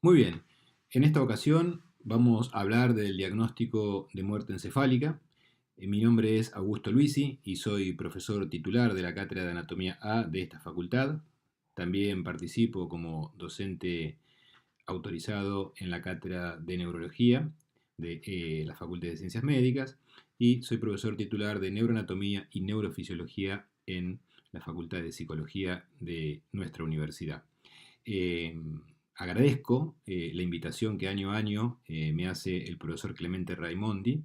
Muy bien, en esta ocasión vamos a hablar del diagnóstico de muerte encefálica. Mi nombre es Augusto Luisi y soy profesor titular de la Cátedra de Anatomía A de esta facultad. También participo como docente autorizado en la Cátedra de Neurología de la Facultad de Ciencias Médicas y soy profesor titular de Neuroanatomía y Neurofisiología en la Facultad de Psicología de nuestra universidad. Eh, Agradezco la invitación que año a año me hace el profesor Clemente Raimondi,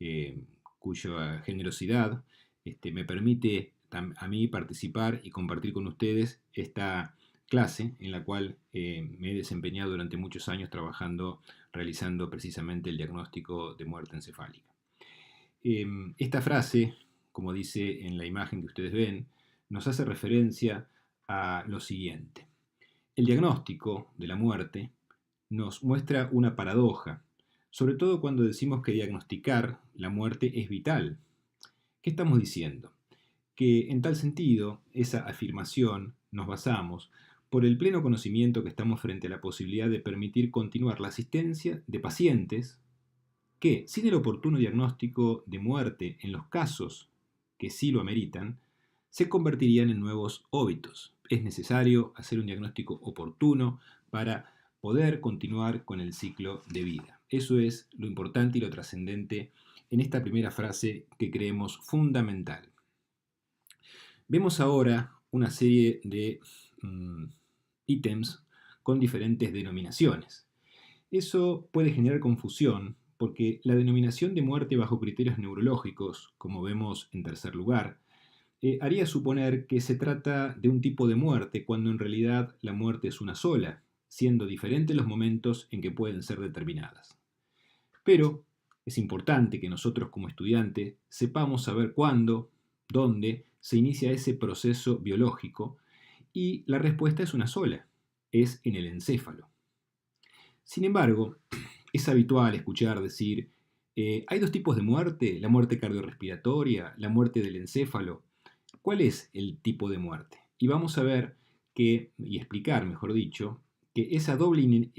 eh, cuya generosidad me permite a mí participar y compartir con ustedes esta clase en la cual me he desempeñado durante muchos años trabajando, realizando precisamente el diagnóstico de muerte encefálica. Esta frase, como dice en la imagen que ustedes ven, nos hace referencia a lo siguiente. El diagnóstico de la muerte nos muestra una paradoja, sobre todo cuando decimos que diagnosticar la muerte es vital. ¿Qué estamos diciendo? Que en tal sentido, esa afirmación nos basamos por el pleno conocimiento que estamos frente a la posibilidad de permitir continuar la asistencia de pacientes que, sin el oportuno diagnóstico de muerte en los casos que sí lo ameritan, se convertirían en nuevos óbitos. Es necesario hacer un diagnóstico oportuno para poder continuar con el ciclo de vida. Eso es lo importante y lo trascendente en esta primera frase que creemos fundamental. Vemos ahora una serie de ítems con diferentes denominaciones. Eso puede generar confusión porque la denominación de muerte bajo criterios neurológicos, como vemos en tercer lugar, haría suponer que se trata de un tipo de muerte cuando en realidad la muerte es una sola, siendo diferentes los momentos en que pueden ser determinadas. Pero es importante que nosotros como estudiantes sepamos saber cuándo, dónde se inicia ese proceso biológico y la respuesta es una sola, es en el encéfalo. Sin embargo, es habitual escuchar decir, hay dos tipos de muerte, la muerte cardiorrespiratoria, la muerte del encéfalo. ¿Cuál es el tipo de muerte? Y vamos a ver y explicar, mejor dicho, que esa doble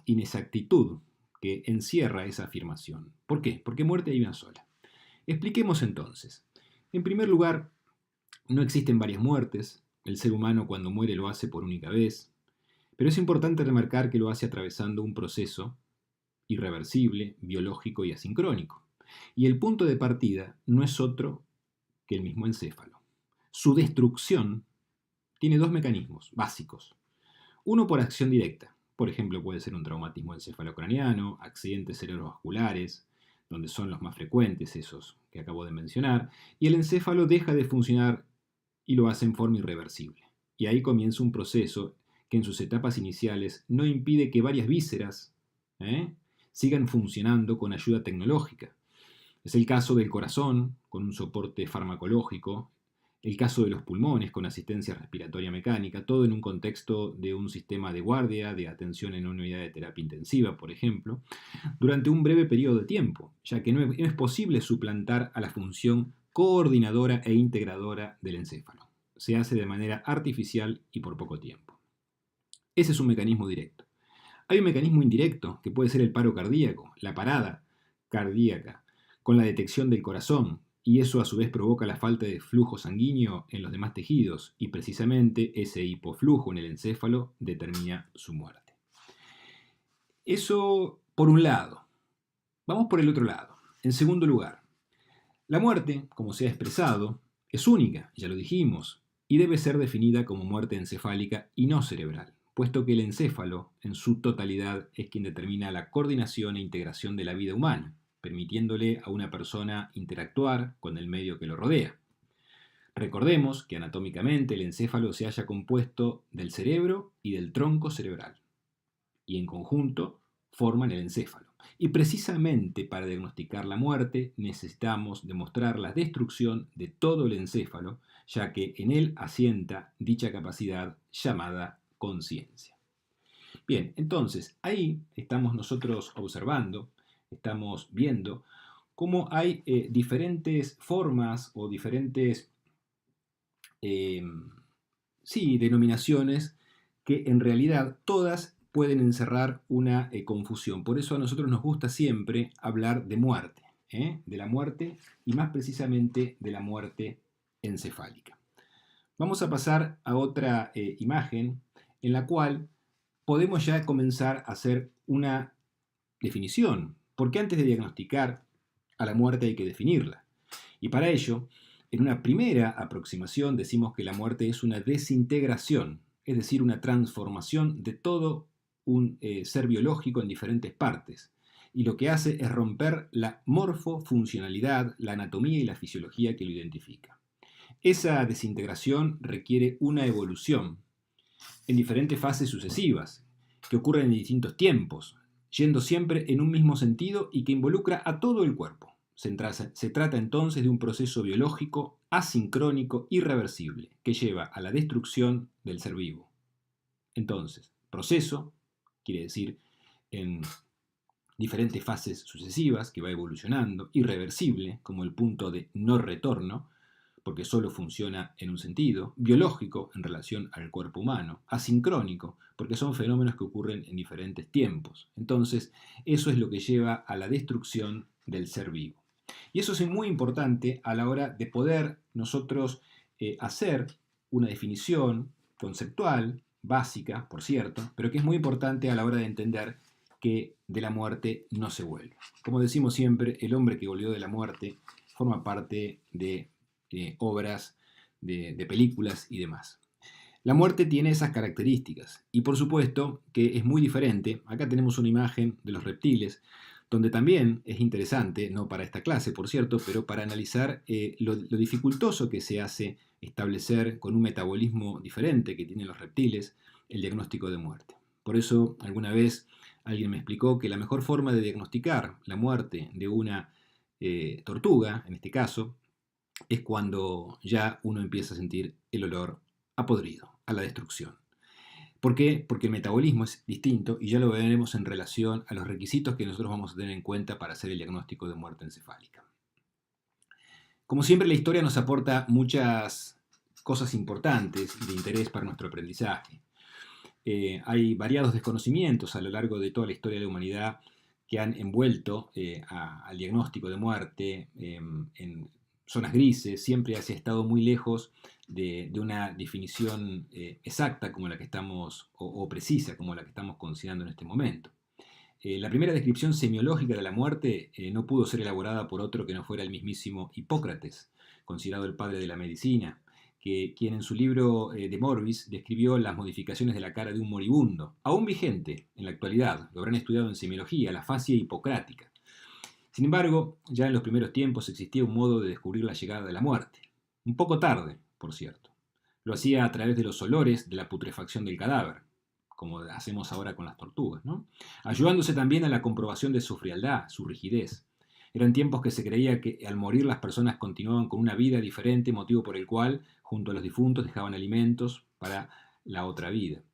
inexactitud que encierra esa afirmación. ¿Por qué? Porque muerte hay una sola. Expliquemos entonces. En primer lugar, no existen varias muertes. El ser humano cuando muere lo hace por única vez. Pero es importante remarcar que lo hace atravesando un proceso irreversible, biológico y asincrónico. Y el punto de partida no es otro que el mismo encéfalo. Su destrucción tiene dos mecanismos básicos. Uno por acción directa. Por ejemplo, puede ser un traumatismo encefalocraniano, accidentes cerebrovasculares, donde son los más frecuentes esos que acabo de mencionar, y el encéfalo deja de funcionar y lo hace en forma irreversible. Y ahí comienza un proceso que en sus etapas iniciales no impide que varias vísceras sigan funcionando con ayuda tecnológica. Es el caso del corazón, con un soporte farmacológico, el caso de los pulmones, con asistencia respiratoria mecánica, todo en un contexto de un sistema de guardia, de atención en una unidad de terapia intensiva, por ejemplo, durante un breve periodo de tiempo, ya que no es posible suplantar a la función coordinadora e integradora del encéfalo. Se hace de manera artificial y por poco tiempo. Ese es un mecanismo directo. Hay un mecanismo indirecto, que puede ser el paro cardíaco, la parada cardíaca, con la detección del corazón, y eso a su vez provoca la falta de flujo sanguíneo en los demás tejidos, y precisamente ese hipoflujo en el encéfalo determina su muerte. Eso por un lado. Vamos por el otro lado. En segundo lugar, la muerte, como se ha expresado, es única, ya lo dijimos, y debe ser definida como muerte encefálica y no cerebral, puesto que el encéfalo, en su totalidad, es quien determina la coordinación e integración de la vida humana, permitiéndole a una persona interactuar con el medio que lo rodea. Recordemos que anatómicamente el encéfalo se halla compuesto del cerebro y del tronco cerebral, y en conjunto forman el encéfalo. Y precisamente para diagnosticar la muerte necesitamos demostrar la destrucción de todo el encéfalo, ya que en él asienta dicha capacidad llamada conciencia. Bien, entonces ahí estamos nosotros observando, estamos viendo cómo hay diferentes formas o diferentes denominaciones que en realidad todas pueden encerrar una confusión. Por eso a nosotros nos gusta siempre hablar de muerte, de la muerte y más precisamente de la muerte encefálica. Vamos a pasar a otra imagen en la cual podemos ya comenzar a hacer una definición, porque antes de diagnosticar a la muerte hay que definirla. Y para ello, en una primera aproximación decimos que la muerte es una desintegración, es decir, una transformación de todo un ser biológico en diferentes partes. Y lo que hace es romper la morfofuncionalidad, la anatomía y la fisiología que lo identifica. Esa desintegración requiere una evolución en diferentes fases sucesivas, que ocurren en distintos tiempos, yendo siempre en un mismo sentido y que involucra a todo el cuerpo. Se trata entonces de un proceso biológico asincrónico irreversible que lleva a la destrucción del ser vivo. Entonces, proceso quiere decir en diferentes fases sucesivas que va evolucionando, irreversible como el punto de no retorno, porque solo funciona en un sentido, biológico en relación al cuerpo humano, asincrónico, porque son fenómenos que ocurren en diferentes tiempos. Entonces, eso es lo que lleva a la destrucción del ser vivo. Y eso es muy importante a la hora de poder nosotros hacer una definición conceptual, básica, por cierto, pero que es muy importante a la hora de entender que de la muerte no se vuelve. Como decimos siempre, el hombre que volvió de la muerte forma parte de obras, de películas y demás. La muerte tiene esas características y por supuesto que es muy diferente. Acá tenemos una imagen de los reptiles, donde también es interesante, no para esta clase por cierto, pero para analizar lo dificultoso que se hace establecer con un metabolismo diferente que tienen los reptiles el diagnóstico de muerte. Por eso alguna vez alguien me explicó que la mejor forma de diagnosticar la muerte de una tortuga, en este caso, es cuando ya uno empieza a sentir el olor a podrido, a la destrucción. ¿Por qué? Porque el metabolismo es distinto y ya lo veremos en relación a los requisitos que nosotros vamos a tener en cuenta para hacer el diagnóstico de muerte encefálica. Como siempre, la historia nos aporta muchas cosas importantes y de interés para nuestro aprendizaje. Hay variados desconocimientos a lo largo de toda la historia de la humanidad que han envuelto al diagnóstico de muerte en zonas grises, siempre se ha estado muy lejos de una definición exacta como la que estamos, o precisa como la que estamos considerando en este momento. La primera descripción semiológica de la muerte no pudo ser elaborada por otro que no fuera el mismísimo Hipócrates, considerado el padre de la medicina, quien en su libro De Morbis describió las modificaciones de la cara de un moribundo, aún vigente en la actualidad, lo habrán estudiado en semiología, la fascia hipocrática. Sin embargo, ya en los primeros tiempos existía un modo de descubrir la llegada de la muerte. Un poco tarde, por cierto. Lo hacía a través de los olores de la putrefacción del cadáver, como hacemos ahora con las tortugas, ¿no? Ayudándose también a la comprobación de su frialdad, su rigidez. Eran tiempos que se creía que al morir las personas continuaban con una vida diferente, motivo por el cual, junto a los difuntos, dejaban alimentos para la otra vida.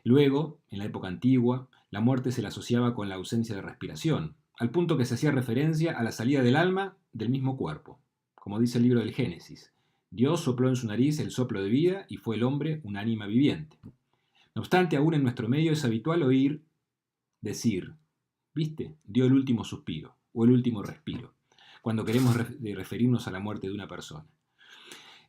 Luego, en la época antigua, la muerte se la asociaba con la ausencia de respiración, al punto que se hacía referencia a la salida del alma del mismo cuerpo. Como dice el libro del Génesis, Dios sopló en su nariz el soplo de vida y fue el hombre un ánima viviente. No obstante, aún en nuestro medio es habitual oír decir, ¿viste? Dio el último suspiro o el último respiro, cuando queremos referirnos a la muerte de una persona.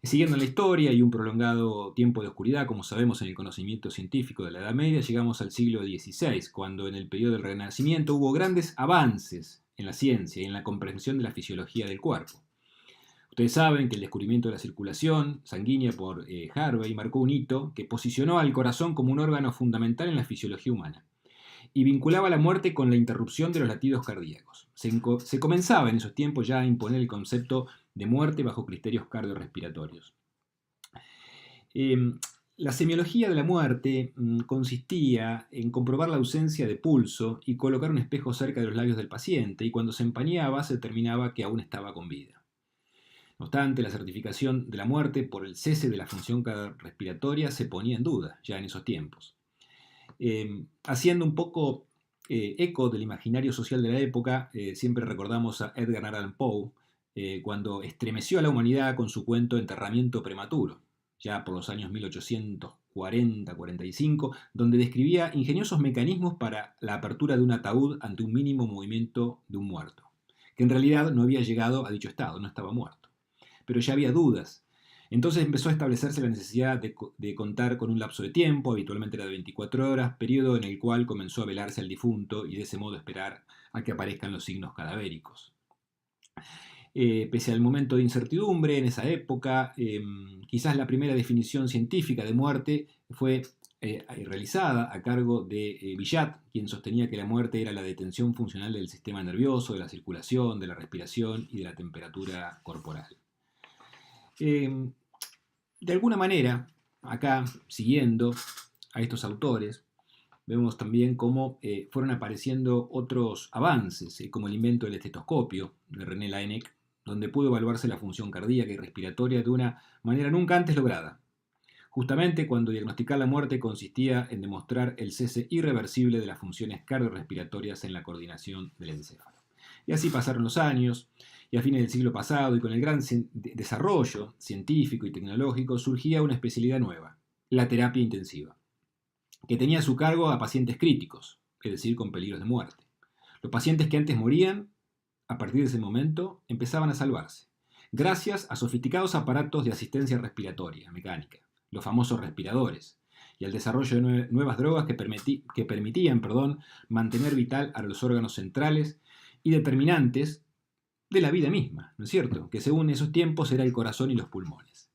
Siguiendo la historia y un prolongado tiempo de oscuridad, como sabemos en el conocimiento científico de la Edad Media, llegamos al siglo XVI, cuando en el periodo del Renacimiento hubo grandes avances en la ciencia y en la comprensión de la fisiología del cuerpo. Ustedes saben que el descubrimiento de la circulación sanguínea por Harvey marcó un hito que posicionó al corazón como un órgano fundamental en la fisiología humana y vinculaba la muerte con la interrupción de los latidos cardíacos. Se comenzaba en esos tiempos ya a imponer el concepto de muerte bajo criterios cardiorrespiratorios. La semiología de la muerte consistía en comprobar la ausencia de pulso y colocar un espejo cerca de los labios del paciente, y cuando se empañaba se determinaba que aún estaba con vida. No obstante, la certificación de la muerte por el cese de la función cardiorrespiratoria se ponía en duda ya en esos tiempos. Haciendo un poco eco del imaginario social de la época, siempre recordamos a Edgar Allan Poe, cuando estremeció a la humanidad con su cuento Enterramiento prematuro, ya por los años 1800, 40-45, donde describía ingeniosos mecanismos para la apertura de un ataúd ante un mínimo movimiento de un muerto, que en realidad no había llegado a dicho estado, no estaba muerto. Pero ya había dudas. Entonces empezó a establecerse la necesidad de contar con un lapso de tiempo, habitualmente era de 24 horas, periodo en el cual comenzó a velarse al difunto y de ese modo esperar a que aparezcan los signos cadavéricos. Pese al momento de incertidumbre en esa época, quizás la primera definición científica de muerte fue realizada a cargo de Billat, quien sostenía que la muerte era la detención funcional del sistema nervioso, de la circulación, de la respiración y de la temperatura corporal. De alguna manera, acá, siguiendo a estos autores, vemos también cómo fueron apareciendo otros avances, como el invento del estetoscopio de René Laennec, donde pudo evaluarse la función cardíaca y respiratoria de una manera nunca antes lograda, justamente cuando diagnosticar la muerte consistía en demostrar el cese irreversible de las funciones cardiorrespiratorias en la coordinación del encéfalo. Y así pasaron los años, y a fines del siglo pasado, y con el gran desarrollo científico y tecnológico, surgía una especialidad nueva, la terapia intensiva, que tenía a su cargo a pacientes críticos, es decir, con peligros de muerte. Los pacientes que antes morían, a partir de ese momento, empezaban a salvarse, gracias a sofisticados aparatos de asistencia respiratoria mecánica, los famosos respiradores, y al desarrollo de nuevas drogas que permitían mantener vital a los órganos centrales y determinantes de la vida misma, ¿no es cierto?, que según esos tiempos era el corazón y los pulmones.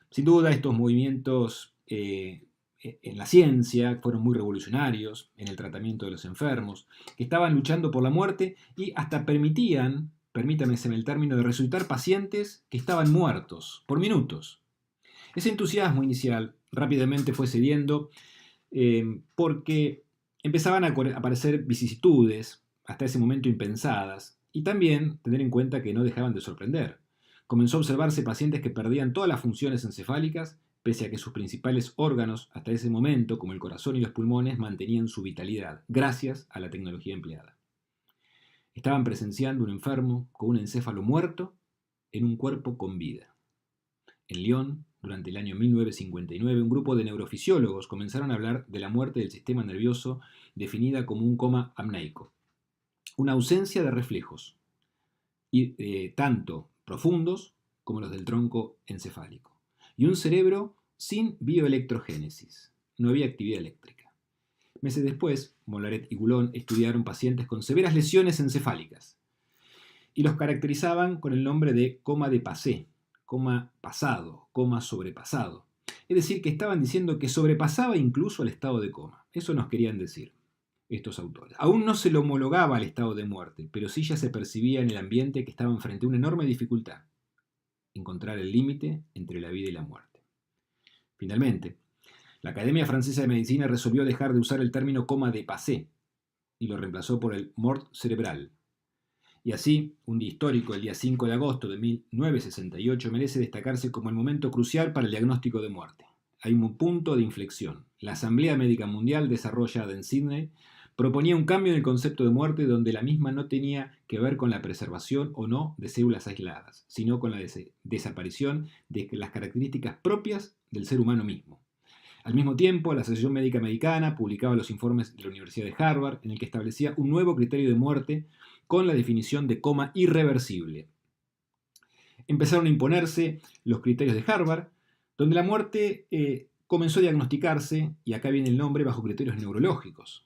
Sin duda, estos movimientos en la ciencia fueron muy revolucionarios en el tratamiento de los enfermos, que estaban luchando por la muerte y hasta permitían, permítame el término, de resucitar pacientes que estaban muertos por minutos. Ese entusiasmo inicial rápidamente fue cediendo porque empezaban a aparecer vicisitudes, hasta ese momento impensadas, y también tener en cuenta que no dejaban de sorprender. Comenzó a observarse pacientes que perdían todas las funciones encefálicas, pese a que sus principales órganos, hasta ese momento, como el corazón y los pulmones, mantenían su vitalidad, gracias a la tecnología empleada. Estaban presenciando un enfermo con un encéfalo muerto en un cuerpo con vida. En Lyon, durante el año 1959, un grupo de neurofisiólogos comenzaron a hablar de la muerte del sistema nervioso definida como un coma apneico, una ausencia de reflejos, tanto profundos como los del tronco encefálico, y un cerebro sin bioelectrogénesis, no había actividad eléctrica. Meses después, Mollaret y Goulon estudiaron pacientes con severas lesiones encefálicas y los caracterizaban con el nombre de coma de Passé, coma pasado, coma sobrepasado. Es decir, que estaban diciendo que sobrepasaba incluso al estado de coma. Eso nos querían decir estos autores. Aún no se lo homologaba al estado de muerte, pero sí ya se percibía en el ambiente que estaban frente a una enorme dificultad: encontrar el límite entre la vida y la muerte. Finalmente, la Academia Francesa de Medicina resolvió dejar de usar el término coma de Passé y lo reemplazó por el mort cerebral. Y así, un día histórico, el día 5 de agosto de 1968, merece destacarse como el momento crucial para el diagnóstico de muerte. Hay un punto de inflexión. La Asamblea Médica Mundial, desarrollada en Sydney, proponía un cambio en el concepto de muerte donde la misma no tenía que ver con la preservación o no de células aisladas, sino con la desaparición de las características propias del ser humano mismo. Al mismo tiempo, la Asociación Médica Americana publicaba los informes de la Universidad de Harvard en el que establecía un nuevo criterio de muerte con la definición de coma irreversible. Empezaron a imponerse los criterios de Harvard, donde la muerte comenzó a diagnosticarse, y acá viene el nombre, bajo criterios neurológicos.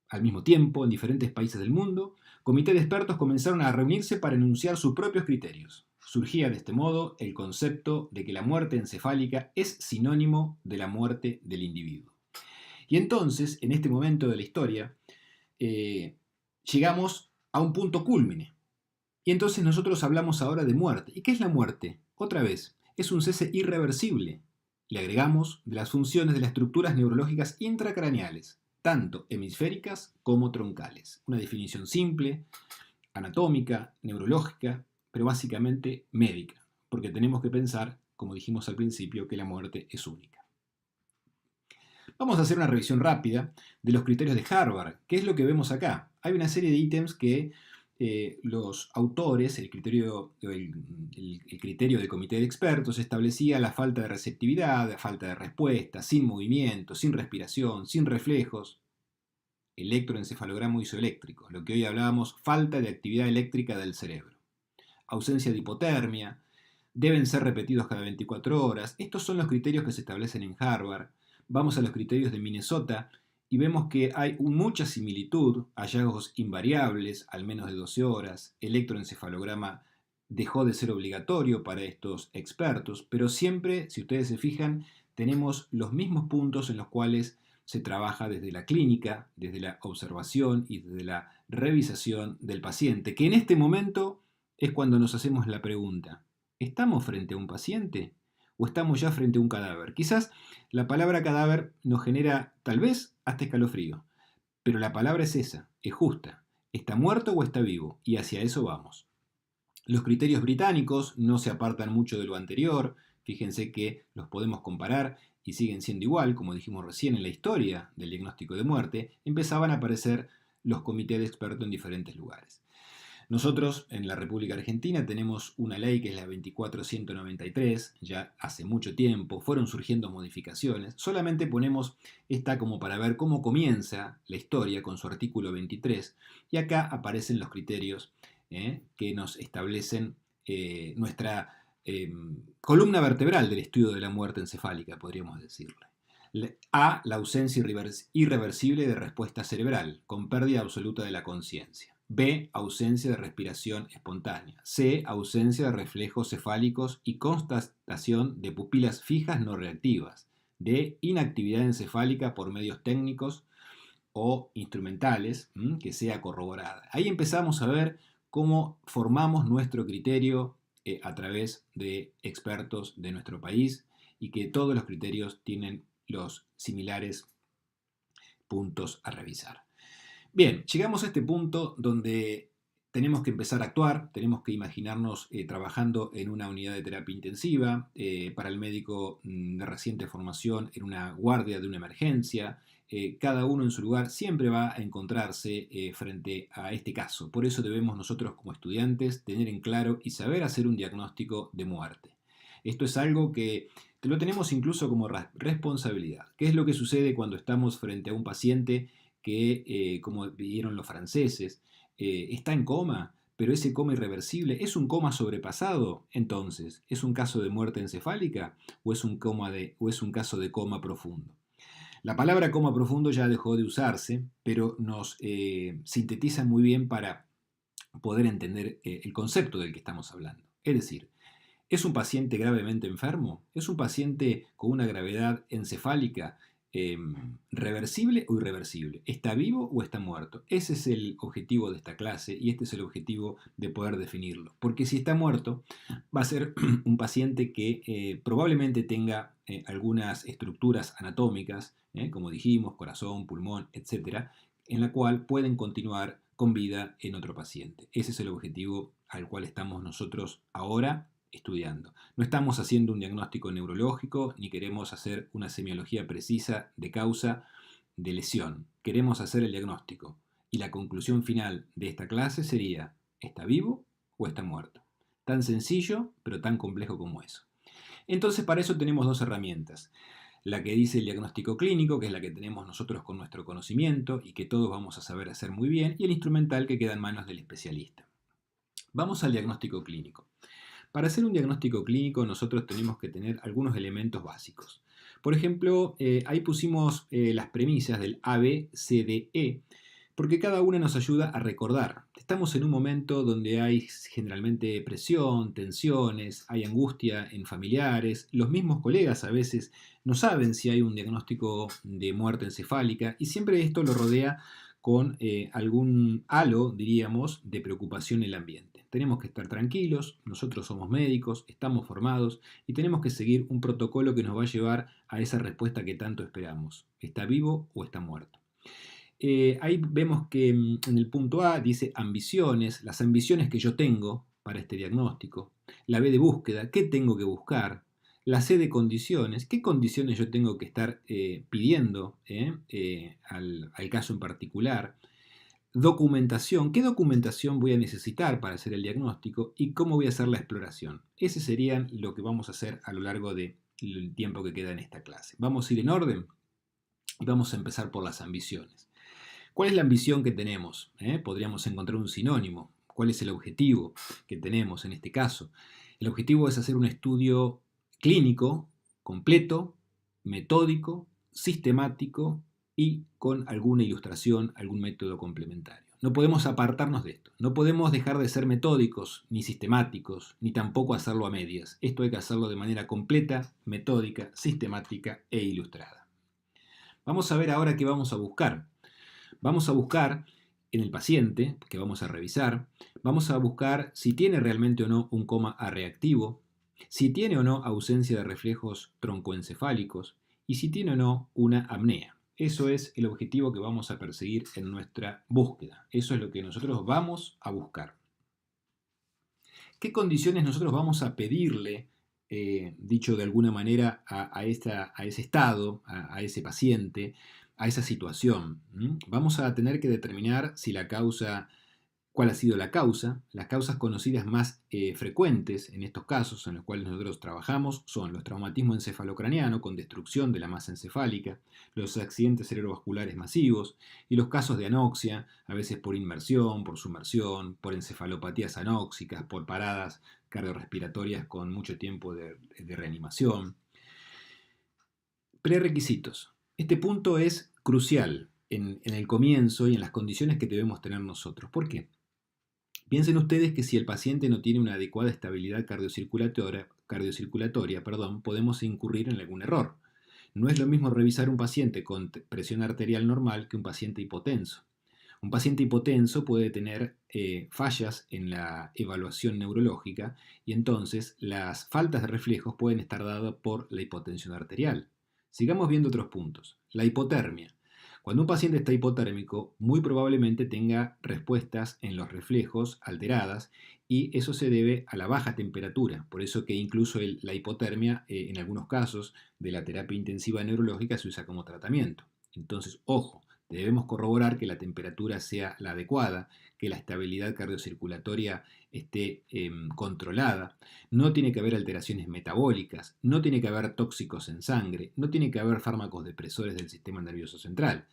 Al mismo tiempo, en diferentes países del mundo, comités de expertos comenzaron a reunirse para enunciar sus propios criterios. Surgía de este modo el concepto de que la muerte encefálica es sinónimo de la muerte del individuo. Y entonces, en este momento de la historia, llegamos a un punto cúlmine. Y entonces nosotros hablamos ahora de muerte. ¿Y qué es la muerte? Otra vez, es un cese irreversible. Le agregamos de las funciones de las estructuras neurológicas intracraneales, tanto hemisféricas como troncales. Una definición simple, anatómica, neurológica, pero básicamente médica, porque tenemos que pensar, como dijimos al principio, que la muerte es única. Vamos a hacer una revisión rápida de los criterios de Harvard. ¿Qué es lo que vemos acá? Hay una serie de ítems que los autores, el criterio del comité de expertos establecía la falta de receptividad, la falta de respuesta, sin movimiento, sin respiración, sin reflejos, electroencefalograma isoeléctrico, lo que hoy hablábamos, falta de actividad eléctrica del cerebro, ausencia de hipotermia, deben ser repetidos cada 24 horas. Estos son los criterios que se establecen en Harvard. Vamos a los criterios de Minnesota y vemos que hay mucha similitud, hallazgos invariables, al menos de 12 horas, electroencefalograma dejó de ser obligatorio para estos expertos, pero siempre, si ustedes se fijan, tenemos los mismos puntos en los cuales se trabaja desde la clínica, desde la observación y desde la revisación del paciente, que en este momento es cuando nos hacemos la pregunta, ¿estamos frente a un paciente o estamos ya frente a un cadáver? Quizás la palabra cadáver nos genera tal vez hasta escalofrío, pero la palabra es esa, es justa. ¿Está muerto o está vivo? Y hacia eso vamos. Los criterios británicos no se apartan mucho de lo anterior, fíjense que los podemos comparar y siguen siendo igual, como dijimos recién en la historia del diagnóstico de muerte, empezaban a aparecer los comités de expertos en diferentes lugares. Nosotros en la República Argentina tenemos una ley que es la 24193, ya hace mucho tiempo, fueron surgiendo modificaciones, solamente ponemos esta como para ver cómo comienza la historia con su artículo 23 y acá aparecen los criterios que nos establecen nuestra columna vertebral del estudio de la muerte encefálica, podríamos decirle. A, la ausencia irreversible de respuesta cerebral, con pérdida absoluta de la conciencia. B, ausencia de respiración espontánea. C, ausencia de reflejos cefálicos y constatación de pupilas fijas no reactivas. D, inactividad encefálica por medios técnicos o instrumentales que sea corroborada. Ahí empezamos a ver cómo formamos nuestro criterio a través de expertos de nuestro país y que todos los criterios tienen los similares puntos a revisar. Bien, llegamos a este punto donde tenemos que empezar a actuar, tenemos que imaginarnos trabajando en una unidad de terapia intensiva, para el médico de reciente formación en una guardia de una emergencia. Cada uno en su lugar siempre va a encontrarse frente a este caso. Por eso debemos nosotros como estudiantes tener en claro y saber hacer un diagnóstico de muerte. Esto es algo que lo tenemos incluso como responsabilidad. ¿Qué es lo que sucede cuando estamos frente a un paciente que, como vieron los franceses, está en coma, pero ese coma irreversible es un coma sobrepasado? Entonces, ¿es un caso de muerte encefálica o es un caso de coma profundo? La palabra coma profundo ya dejó de usarse, pero nos sintetiza muy bien para poder entender el concepto del que estamos hablando. Es decir, ¿es un paciente gravemente enfermo? ¿Es un paciente con una gravedad encefálica reversible o irreversible? ¿Está vivo o está muerto? Ese es el objetivo de esta clase y este es el objetivo de poder definirlo. Porque si está muerto, va a ser un paciente que probablemente tenga algunas estructuras anatómicas, como dijimos, corazón, pulmón, etcétera, en la cual pueden continuar con vida en otro paciente. Ese es el objetivo al cual estamos nosotros ahora estudiando. No estamos haciendo un diagnóstico neurológico ni queremos hacer una semiología precisa de causa de lesión. Queremos hacer el diagnóstico y la conclusión final de esta clase sería: ¿está vivo o está muerto? Tan sencillo, pero tan complejo como eso. Entonces, para eso tenemos dos herramientas. La que dice el diagnóstico clínico, que es la que tenemos nosotros con nuestro conocimiento y que todos vamos a saber hacer muy bien, y el instrumental que queda en manos del especialista. Vamos al diagnóstico clínico. Para hacer un diagnóstico clínico nosotros tenemos que tener algunos elementos básicos. Por ejemplo, ahí pusimos las premisas del ABCDE, porque cada una nos ayuda a recordar. Estamos en un momento donde hay generalmente presión, tensiones, hay angustia en familiares, los mismos colegas a veces no saben si hay un diagnóstico de muerte encefálica y siempre esto lo rodea con algún halo, diríamos, de preocupación en el ambiente. Tenemos que estar tranquilos, nosotros somos médicos, estamos formados y tenemos que seguir un protocolo que nos va a llevar a esa respuesta que tanto esperamos. ¿Está vivo o está muerto? Ahí vemos que en el punto A dice ambiciones, las ambiciones que yo tengo para este diagnóstico. La B de búsqueda, ¿qué tengo que buscar? La C de condiciones, ¿qué condiciones yo tengo que estar pidiendo al caso en particular? documentación, qué documentación voy a necesitar para hacer el diagnóstico y cómo voy a hacer la exploración. Ese serían lo que vamos a hacer a lo largo del tiempo que queda en esta clase. Vamos a ir en orden y vamos a empezar por las ambiciones. ¿Cuál es la ambición que tenemos? Podríamos encontrar un sinónimo. ¿Cuál es el objetivo que tenemos en este caso? El objetivo es hacer un estudio clínico, completo, metódico, sistemático y con alguna ilustración, algún método complementario. No podemos apartarnos de esto. No podemos dejar de ser metódicos, ni sistemáticos, ni tampoco hacerlo a medias. Esto hay que hacerlo de manera completa, metódica, sistemática e ilustrada. Vamos a ver ahora qué vamos a buscar. Vamos a buscar en el paciente, que vamos a revisar, vamos a buscar si tiene realmente o no un coma arreactivo, si tiene o no ausencia de reflejos troncoencefálicos y si tiene o no una apnea. Eso es el objetivo que vamos a perseguir en nuestra búsqueda. Eso es lo que nosotros vamos a buscar. ¿Qué condiciones nosotros vamos a pedirle, dicho de alguna manera, a ese estado, a ese paciente, a esa situación? Vamos a tener que determinar si la causa, cuál ha sido la causa. Las causas conocidas más frecuentes en estos casos en los cuales nosotros trabajamos son los traumatismos encefalocranianos con destrucción de la masa encefálica, los accidentes cerebrovasculares masivos y los casos de anoxia, a veces por inmersión, por sumersión, por encefalopatías anóxicas, por paradas cardiorrespiratorias con mucho tiempo de reanimación. Prerequisitos. Este punto es crucial en el comienzo y en las condiciones que debemos tener nosotros. ¿Por qué? Piensen ustedes que si el paciente no tiene una adecuada estabilidad cardiocirculatoria, podemos incurrir en algún error. No es lo mismo revisar un paciente con presión arterial normal que un paciente hipotenso. Un paciente hipotenso puede tener fallas en la evaluación neurológica y entonces las faltas de reflejos pueden estar dadas por la hipotensión arterial. Sigamos viendo otros puntos. La hipotermia. Cuando un paciente está hipotérmico, muy probablemente tenga respuestas en los reflejos alteradas y eso se debe a la baja temperatura. Por eso que incluso la hipotermia, en algunos casos de la terapia intensiva neurológica, se usa como tratamiento. Entonces, ojo, debemos corroborar que la temperatura sea la adecuada, que la estabilidad cardiocirculatoria esté controlada. No tiene que haber alteraciones metabólicas, no tiene que haber tóxicos en sangre, no tiene que haber fármacos depresores del sistema nervioso central.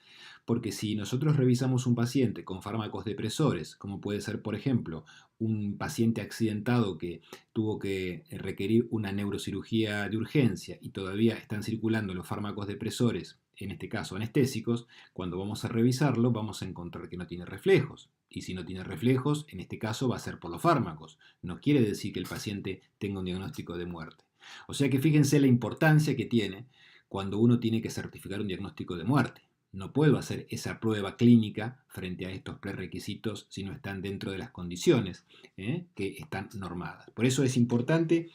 Porque si nosotros revisamos un paciente con fármacos depresores, como puede ser, por ejemplo, un paciente accidentado que tuvo que requerir una neurocirugía de urgencia y todavía están circulando los fármacos depresores, en este caso anestésicos, cuando vamos a revisarlo vamos a encontrar que no tiene reflejos. Y si no tiene reflejos, en este caso va a ser por los fármacos. No quiere decir que el paciente tenga un diagnóstico de muerte. O sea que fíjense la importancia que tiene cuando uno tiene que certificar un diagnóstico de muerte. No puedo hacer esa prueba clínica frente a estos prerequisitos si no están dentro de las condiciones que están normadas. Por eso es importante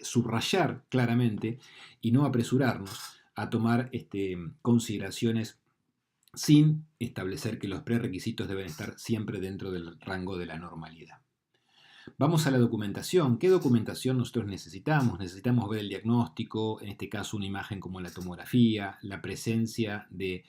subrayar claramente y no apresurarnos a tomar consideraciones sin establecer que los prerequisitos deben estar siempre dentro del rango de la normalidad. Vamos a la documentación. ¿Qué documentación nosotros necesitamos? Necesitamos ver el diagnóstico, en este caso una imagen como la tomografía, la presencia de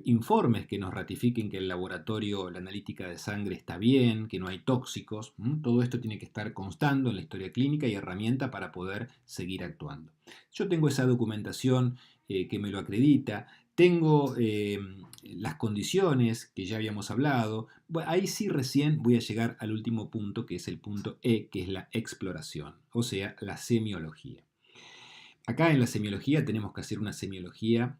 informes que nos ratifiquen que el laboratorio, la analítica de sangre está bien, que no hay tóxicos. Todo esto tiene que estar constando en la historia clínica y herramienta para poder seguir actuando. Yo tengo esa documentación que me lo acredita. Tengo las condiciones que ya habíamos hablado. Bueno, ahí sí recién voy a llegar al último punto, que es el punto E, que es la exploración, o sea, la semiología. Acá en la semiología tenemos que hacer una semiología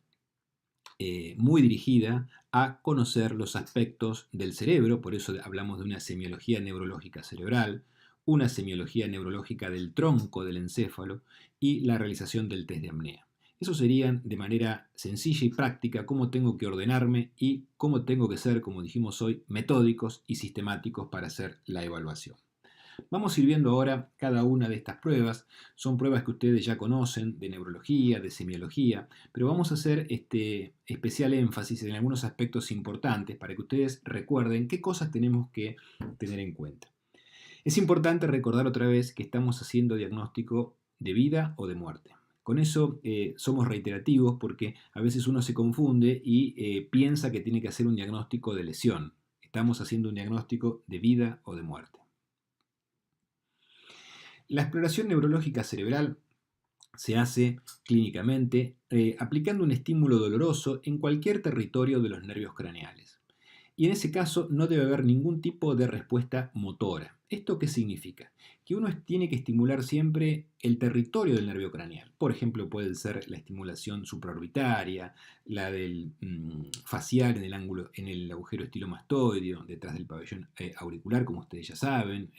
muy dirigida a conocer los aspectos del cerebro, por eso hablamos de una semiología neurológica cerebral, una semiología neurológica del tronco del encéfalo y la realización del test de apnea. Eso serían de manera sencilla y práctica cómo tengo que ordenarme y cómo tengo que ser, como dijimos hoy, metódicos y sistemáticos para hacer la evaluación. Vamos a ir viendo ahora cada una de estas pruebas. Son pruebas que ustedes ya conocen de neurología, de semiología, pero vamos a hacer especial énfasis en algunos aspectos importantes para que ustedes recuerden qué cosas tenemos que tener en cuenta. Es importante recordar otra vez que estamos haciendo diagnóstico de vida o de muerte. Con eso somos reiterativos porque a veces uno se confunde y piensa que tiene que hacer un diagnóstico de lesión. Estamos haciendo un diagnóstico de vida o de muerte. La exploración neurológica cerebral se hace clínicamente aplicando un estímulo doloroso en cualquier territorio de los nervios craneales. Y en ese caso no debe haber ningún tipo de respuesta motora. ¿Esto qué significa? Que uno tiene que estimular siempre el territorio del nervio craneal. Por ejemplo, puede ser la estimulación supraorbitaria, la del facial en el ángulo, en el agujero estilomastoideo, detrás del pabellón auricular, como ustedes ya saben,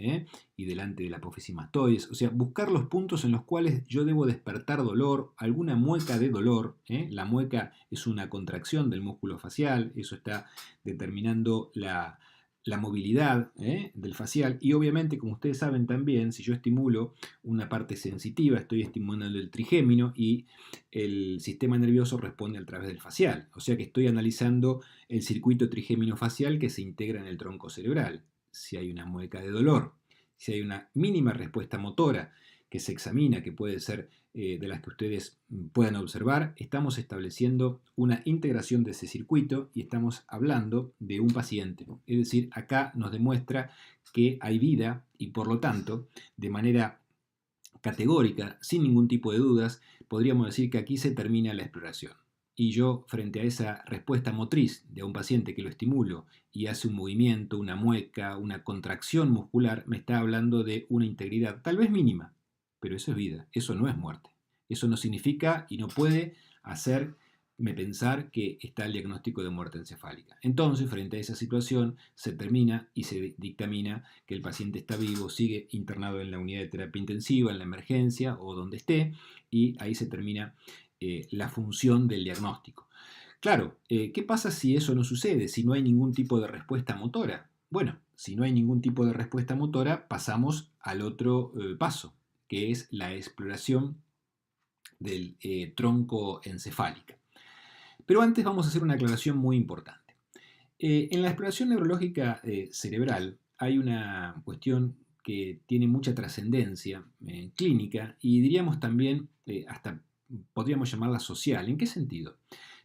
y delante de la apófisis mastoides. O sea, buscar los puntos en los cuales yo debo despertar dolor, alguna mueca de dolor. La mueca es una contracción del músculo facial, eso está determinando la movilidad del facial, y obviamente, como ustedes saben también, si yo estimulo una parte sensitiva, estoy estimulando el trigémino y el sistema nervioso responde a través del facial, o sea que estoy analizando el circuito trigémino facial que se integra en el tronco cerebral. Si hay una mueca de dolor, si hay una mínima respuesta motora que se examina, que puede ser de las que ustedes puedan observar, estamos estableciendo una integración de ese circuito y estamos hablando de un paciente. Es decir, acá nos demuestra que hay vida y por lo tanto, de manera categórica, sin ningún tipo de dudas, podríamos decir que aquí se termina la exploración. Y yo, frente a esa respuesta motriz de un paciente que lo estimulo y hace un movimiento, una mueca, una contracción muscular, me está hablando de una integridad, tal vez mínima, pero eso es vida, eso no es muerte. Eso no significa y no puede hacerme pensar que está el diagnóstico de muerte encefálica. Entonces, frente a esa situación, se termina y se dictamina que el paciente está vivo, sigue internado en la unidad de terapia intensiva, en la emergencia o donde esté, y ahí se termina la función del diagnóstico. Claro, ¿qué pasa si eso no sucede? Si no hay ningún tipo de respuesta motora. Bueno, si no hay ningún tipo de respuesta motora, pasamos al otro paso, que es la exploración del tronco encefálica. Pero antes vamos a hacer una aclaración muy importante. En la exploración neurológica cerebral hay una cuestión que tiene mucha trascendencia clínica y diríamos también hasta podríamos llamarla social. ¿En qué sentido?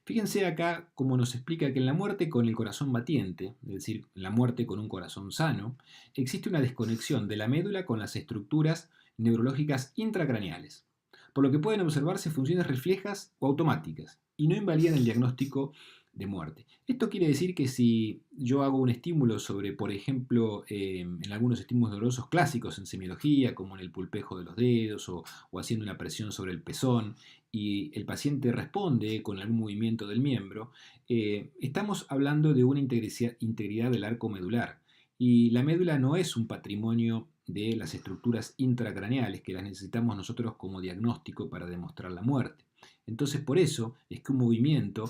Fíjense acá cómo nos explica que en la muerte con el corazón batiente, es decir, la muerte con un corazón sano, existe una desconexión de la médula con las estructuras neurológicas intracraneales, por lo que pueden observarse funciones reflejas o automáticas y no invalidan el diagnóstico de muerte. Esto quiere decir que si yo hago un estímulo sobre, por ejemplo, en algunos estímulos dolorosos clásicos en semiología, como en el pulpejo de los dedos o haciendo una presión sobre el pezón, y el paciente responde con algún movimiento del miembro, estamos hablando de una integridad del arco medular. Y la médula no es un patrimonio de las estructuras intracraneales que las necesitamos nosotros como diagnóstico para demostrar la muerte. Entonces, por eso es que un movimiento,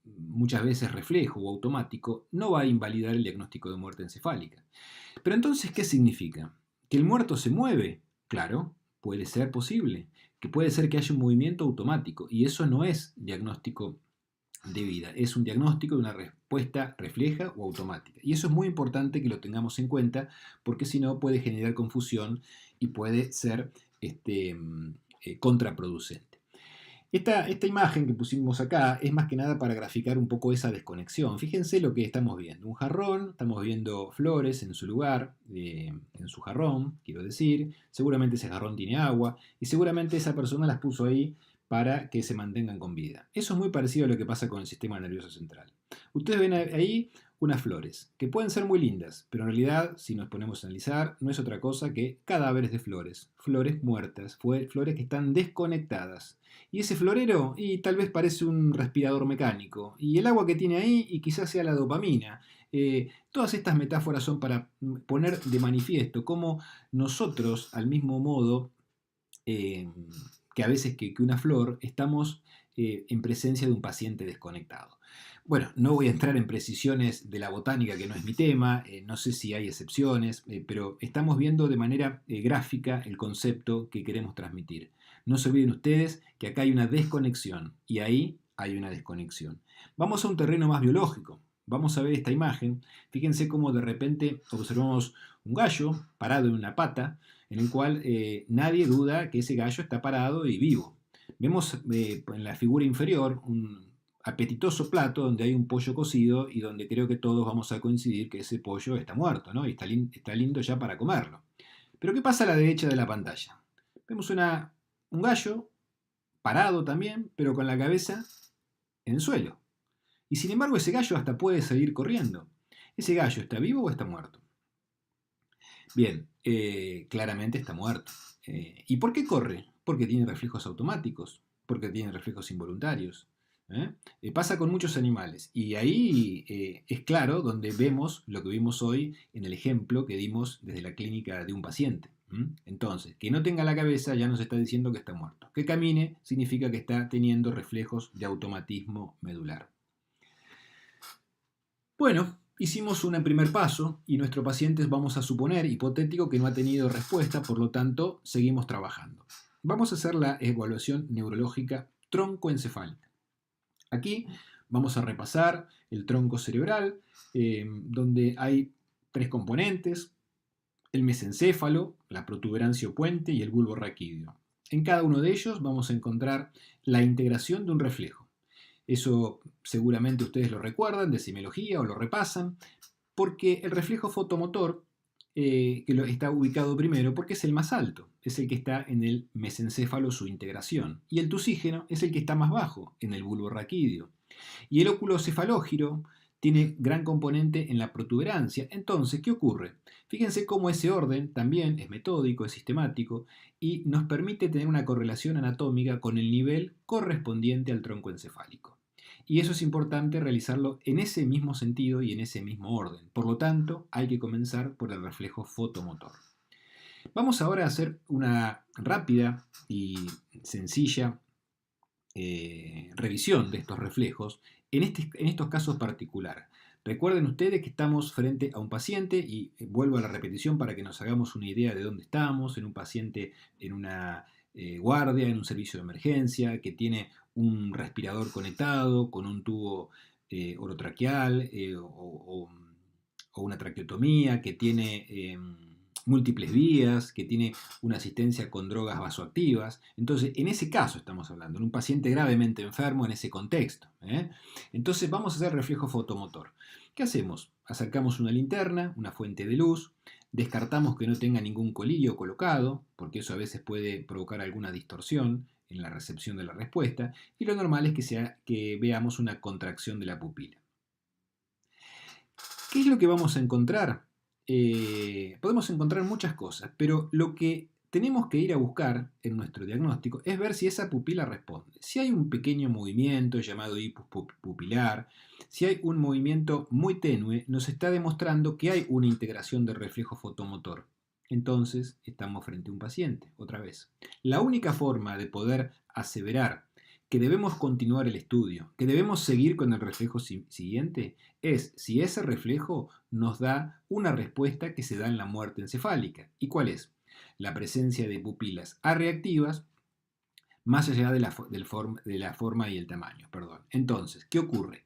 muchas veces reflejo o automático, no va a invalidar el diagnóstico de muerte encefálica. Pero entonces, ¿qué significa? ¿Que el muerto se mueve? Claro, puede ser posible. Que puede ser que haya un movimiento automático y eso no es diagnóstico de vida, es un diagnóstico de una respuesta refleja o automática. Y eso es muy importante que lo tengamos en cuenta porque si no puede generar confusión y puede ser contraproducente. Esta imagen que pusimos acá es más que nada para graficar un poco esa desconexión. Fíjense lo que estamos viendo. Un jarrón, estamos viendo flores en su lugar, en su jarrón, quiero decir. Seguramente ese jarrón tiene agua y seguramente esa persona las puso ahí para que se mantengan con vida. Eso es muy parecido a lo que pasa con el sistema nervioso central. Ustedes ven ahí unas flores, que pueden ser muy lindas, pero en realidad, si nos ponemos a analizar, no es otra cosa que cadáveres de flores, flores muertas, flores que están desconectadas. Y ese florero, y tal vez parece un respirador mecánico, y el agua que tiene ahí, y quizás sea la dopamina. Todas estas metáforas son para poner de manifiesto cómo nosotros, al mismo modo, que a veces que una flor, estamos en presencia de un paciente desconectado. Bueno, no voy a entrar en precisiones de la botánica, que no es mi tema, no sé si hay excepciones, pero estamos viendo de manera gráfica el concepto que queremos transmitir. No se olviden ustedes que acá hay una desconexión y ahí hay una desconexión. Vamos a un terreno más biológico. Vamos a ver esta imagen. Fíjense cómo de repente observamos un gallo parado en una pata, en el cual nadie duda que ese gallo está parado y vivo. Vemos en la figura inferior apetitoso plato donde hay un pollo cocido y donde creo que todos vamos a coincidir que ese pollo está muerto, ¿no? Y está lindo ya para comerlo. Pero ¿qué pasa a la derecha de la pantalla? Vemos un gallo parado también, pero con la cabeza en el suelo. Y sin embargo ese gallo hasta puede seguir corriendo. ¿Ese gallo está vivo o está muerto? Bien, claramente está muerto. ¿Y por qué corre? Porque tiene reflejos automáticos, porque tiene reflejos involuntarios. Pasa con muchos animales y ahí es claro donde vemos lo que vimos hoy en el ejemplo que dimos desde la clínica de un paciente. Entonces, que no tenga la cabeza ya nos está diciendo que está muerto. Que camine significa que está teniendo reflejos de automatismo medular. Bueno, hicimos un primer paso y nuestro paciente vamos a suponer, hipotético, que no ha tenido respuesta, por lo tanto, seguimos trabajando. Vamos a hacer la evaluación neurológica troncoencefálica. Aquí vamos a repasar el tronco cerebral, donde hay 3 componentes: el mesencéfalo, la protuberancia o puente y el bulbo raquídeo. En cada uno de ellos vamos a encontrar la integración de un reflejo. Eso seguramente ustedes lo recuerdan de semiología o lo repasan, porque el reflejo fotomotor que está ubicado primero porque es el más alto, es el que está en el mesencéfalo, su integración, y el tusígeno es el que está más bajo, en el bulbo raquídeo. Y el óculo cefalógiro tiene gran componente en la protuberancia. Entonces, ¿qué ocurre? Fíjense cómo ese orden también es metódico, es sistemático y nos permite tener una correlación anatómica con el nivel correspondiente al tronco encefálico. Y eso es importante realizarlo en ese mismo sentido y en ese mismo orden. Por lo tanto, hay que comenzar por el reflejo fotomotor. Vamos ahora a hacer una rápida y sencilla revisión de estos reflejos en estos casos particulares. Recuerden ustedes que estamos frente a un paciente y vuelvo a la repetición para que nos hagamos una idea de dónde estamos, en un paciente en una guardia, en un servicio de emergencia, que tiene un respirador conectado con un tubo orotraqueal o una traqueotomía, que tiene múltiples vías, que tiene una asistencia con drogas vasoactivas. Entonces, en ese caso estamos hablando, en un paciente gravemente enfermo en ese contexto. Entonces, vamos a hacer reflejo fotomotor. ¿Qué hacemos? Acercamos una linterna, una fuente de luz, descartamos que no tenga ningún colirio colocado, porque eso a veces puede provocar alguna distorsión en la recepción de la respuesta, y lo normal es que veamos una contracción de la pupila. ¿Qué es lo que vamos a encontrar? Podemos encontrar muchas cosas, pero lo que tenemos que ir a buscar en nuestro diagnóstico es ver si esa pupila responde. Si hay un pequeño movimiento llamado hipus pupilar, si hay un movimiento muy tenue, nos está demostrando que hay una integración del reflejo fotomotor. Entonces, estamos frente a un paciente, otra vez. La única forma de poder aseverar que debemos continuar el estudio, que debemos seguir con el reflejo siguiente, es si ese reflejo nos da una respuesta que se da en la muerte encefálica. ¿Y cuál es? La presencia de pupilas arreactivas más allá de la forma y el tamaño. Entonces, ¿qué ocurre?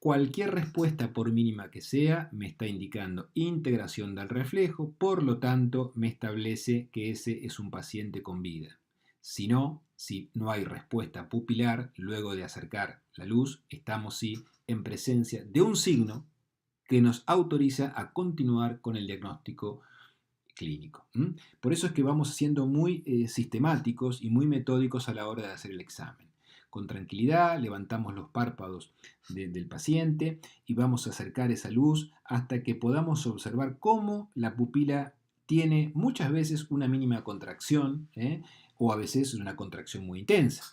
Cualquier respuesta, por mínima que sea, me está indicando integración del reflejo, por lo tanto, me establece que ese es un paciente con vida. Si no hay respuesta pupilar, luego de acercar la luz, estamos sí en presencia de un signo que nos autoriza a continuar con el diagnóstico clínico. Por eso es que vamos siendo muy sistemáticos y muy metódicos a la hora de hacer el examen. Con tranquilidad levantamos los párpados del paciente y vamos a acercar esa luz hasta que podamos observar cómo la pupila tiene muchas veces una mínima contracción, o a veces una contracción muy intensa.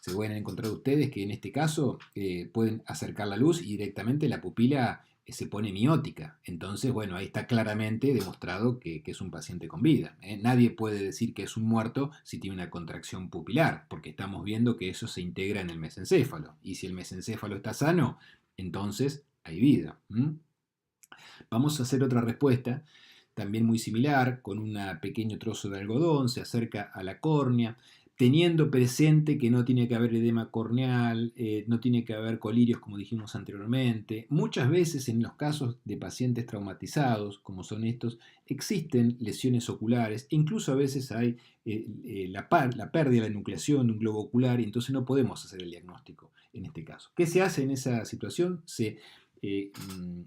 Se pueden encontrar ustedes que en este caso pueden acercar la luz y directamente la pupila se pone miótica. Entonces, bueno, ahí está claramente demostrado que es un paciente con vida. Nadie puede decir que es un muerto si tiene una contracción pupilar, porque estamos viendo que eso se integra en el mesencéfalo. Y si el mesencéfalo está sano, entonces hay vida. Vamos a hacer otra respuesta, también muy similar, con un pequeño trozo de algodón, se acerca a la córnea, teniendo presente que no tiene que haber edema corneal, no tiene que haber colirios como dijimos anteriormente. Muchas veces en los casos de pacientes traumatizados, como son estos, existen lesiones oculares, e incluso a veces hay la pérdida, la enucleación de un globo ocular, y entonces no podemos hacer el diagnóstico en este caso. ¿Qué se hace en esa situación? Se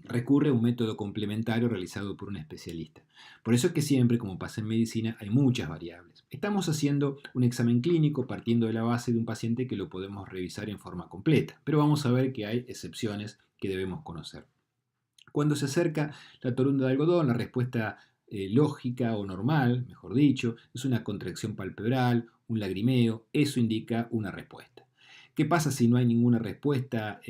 recurre a un método complementario realizado por un especialista. Por eso es que siempre, como pasa en medicina, hay muchas variables. Estamos haciendo un examen clínico partiendo de la base de un paciente que lo podemos revisar en forma completa, pero vamos a ver que hay excepciones que debemos conocer. Cuando se acerca la torunda de algodón, la respuesta lógica o normal, mejor dicho, es una contracción palpebral, un lagrimeo, eso indica una respuesta. ¿Qué pasa si no hay ninguna respuesta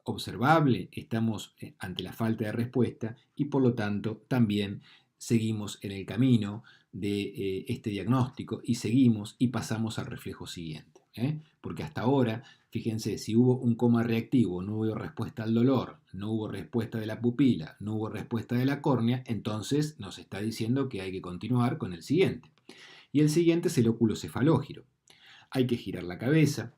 observable? Estamos ante la falta de respuesta y por lo tanto también seguimos en el camino de este diagnóstico y seguimos y pasamos al reflejo siguiente. Porque hasta ahora, fíjense, si hubo un coma reactivo, no hubo respuesta al dolor, no hubo respuesta de la pupila, no hubo respuesta de la córnea, entonces nos está diciendo que hay que continuar con el siguiente. Y el siguiente es el óculo cefalógiro. Hay que girar la cabeza,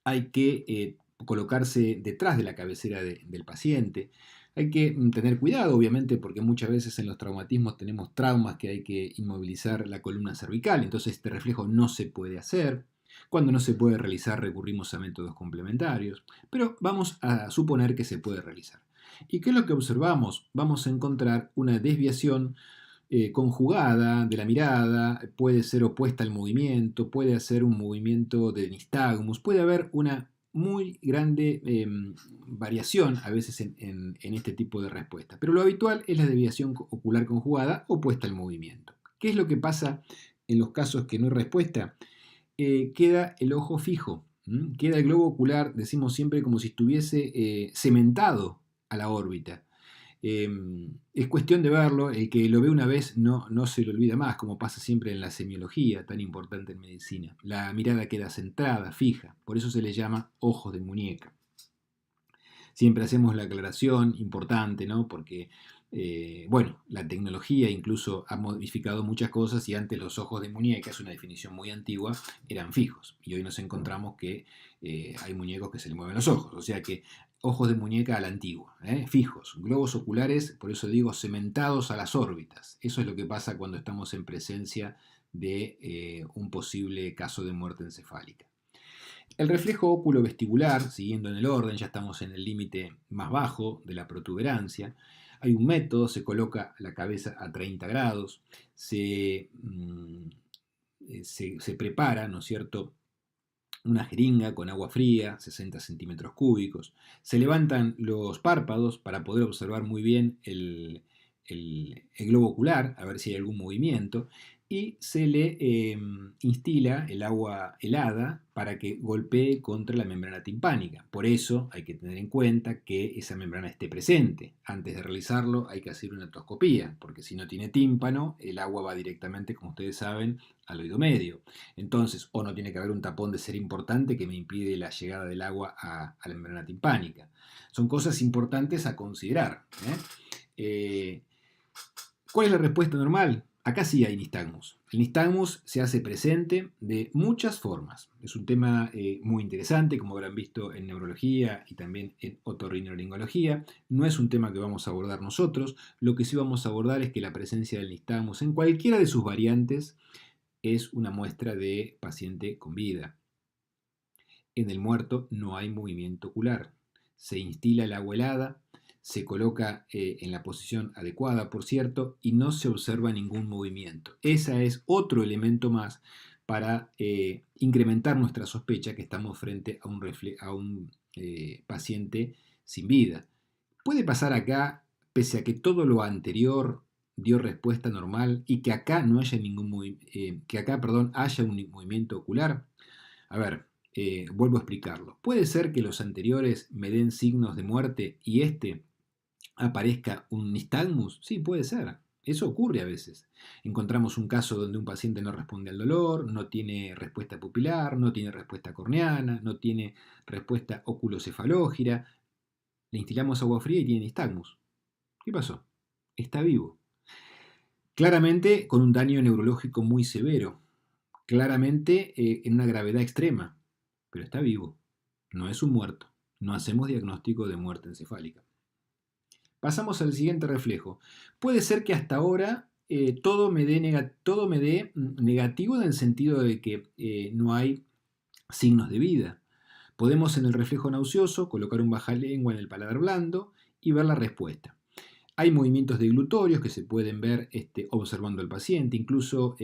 hay que colocarse detrás de la cabecera del paciente. Hay que tener cuidado, obviamente, porque muchas veces en los traumatismos tenemos traumas que hay que inmovilizar la columna cervical, entonces este reflejo no se puede hacer. Cuando no se puede realizar recurrimos a métodos complementarios, pero vamos a suponer que se puede realizar. ¿Y qué es lo que observamos? Vamos a encontrar una desviación conjugada de la mirada, puede ser opuesta al movimiento, puede hacer un movimiento de nistagmus, puede haber una muy grande variación a veces en este tipo de respuesta. Pero lo habitual es la desviación ocular conjugada opuesta al movimiento. ¿Qué es lo que pasa en los casos que no hay respuesta? Queda el ojo fijo, queda el globo ocular, decimos siempre, como si estuviese cementado a la órbita. Es cuestión de verlo, el que lo ve una vez no se lo olvida más, como pasa siempre en la semiología, tan importante en medicina. La mirada queda centrada, fija, por eso se le llama ojos de muñeca. Siempre hacemos la aclaración importante, ¿no? Porque, bueno, la tecnología incluso ha modificado muchas cosas y antes los ojos de muñeca, es una definición muy antigua, eran fijos. Y hoy nos encontramos que hay muñecos que se le mueven los ojos. O sea que ojos de muñeca a la antigua, fijos, globos oculares, por eso digo, cementados a las órbitas. Eso es lo que pasa cuando estamos en presencia de un posible caso de muerte encefálica. El reflejo óculo-vestibular, siguiendo en el orden, ya estamos en el límite más bajo de la protuberancia. Hay un método, se coloca la cabeza a 30 grados, se prepara, ¿no es cierto?, una jeringa con agua fría, 60 centímetros cúbicos. Se levantan los párpados para poder observar muy bien el globo ocular, a ver si hay algún movimiento, y se le instila el agua helada para que golpee contra la membrana timpánica. Por eso hay que tener en cuenta que esa membrana esté presente. Antes de realizarlo hay que hacer una otoscopía, porque si no tiene tímpano, el agua va directamente, como ustedes saben, al oído medio. Entonces, o no tiene que haber un tapón de ser importante que me impide la llegada del agua a la membrana timpánica. Son cosas importantes a considerar. ¿Cuál es la respuesta normal? Acá sí hay nistagmus. El nistagmus se hace presente de muchas formas. Es un tema muy interesante, como habrán visto en neurología y también en otorrinolaringología. No es un tema que vamos a abordar nosotros. Lo que sí vamos a abordar es que la presencia del nistagmus en cualquiera de sus variantes es una muestra de paciente con vida. En el muerto no hay movimiento ocular. Se instila el agua helada, se coloca en la posición adecuada, por cierto, y no se observa ningún movimiento. Ese es otro elemento más para incrementar nuestra sospecha que estamos frente a un paciente sin vida. Puede pasar acá, pese a que todo lo anterior dio respuesta normal y que acá no haya haya un movimiento ocular. A ver, vuelvo a explicarlo. Puede ser que los anteriores me den signos de muerte y aparezca un nistagmus. Sí, puede ser. Eso ocurre a veces. Encontramos un caso donde un paciente no responde al dolor, no tiene respuesta pupilar, no tiene respuesta corneana, no tiene respuesta oculocefalógira. Le instilamos agua fría y tiene nistagmus. ¿Qué pasó? Está vivo. Claramente con un daño neurológico muy severo, claramente en una gravedad extrema, pero está vivo, no es un muerto. No hacemos diagnóstico de muerte encefálica. Pasamos al siguiente reflejo. Puede ser que hasta ahora todo me dé negativo en el sentido de que no hay signos de vida. Podemos en el reflejo nauseoso colocar un bajalengua en el paladar blando y ver la respuesta. Hay movimientos deglutorios que se pueden ver observando al paciente, incluso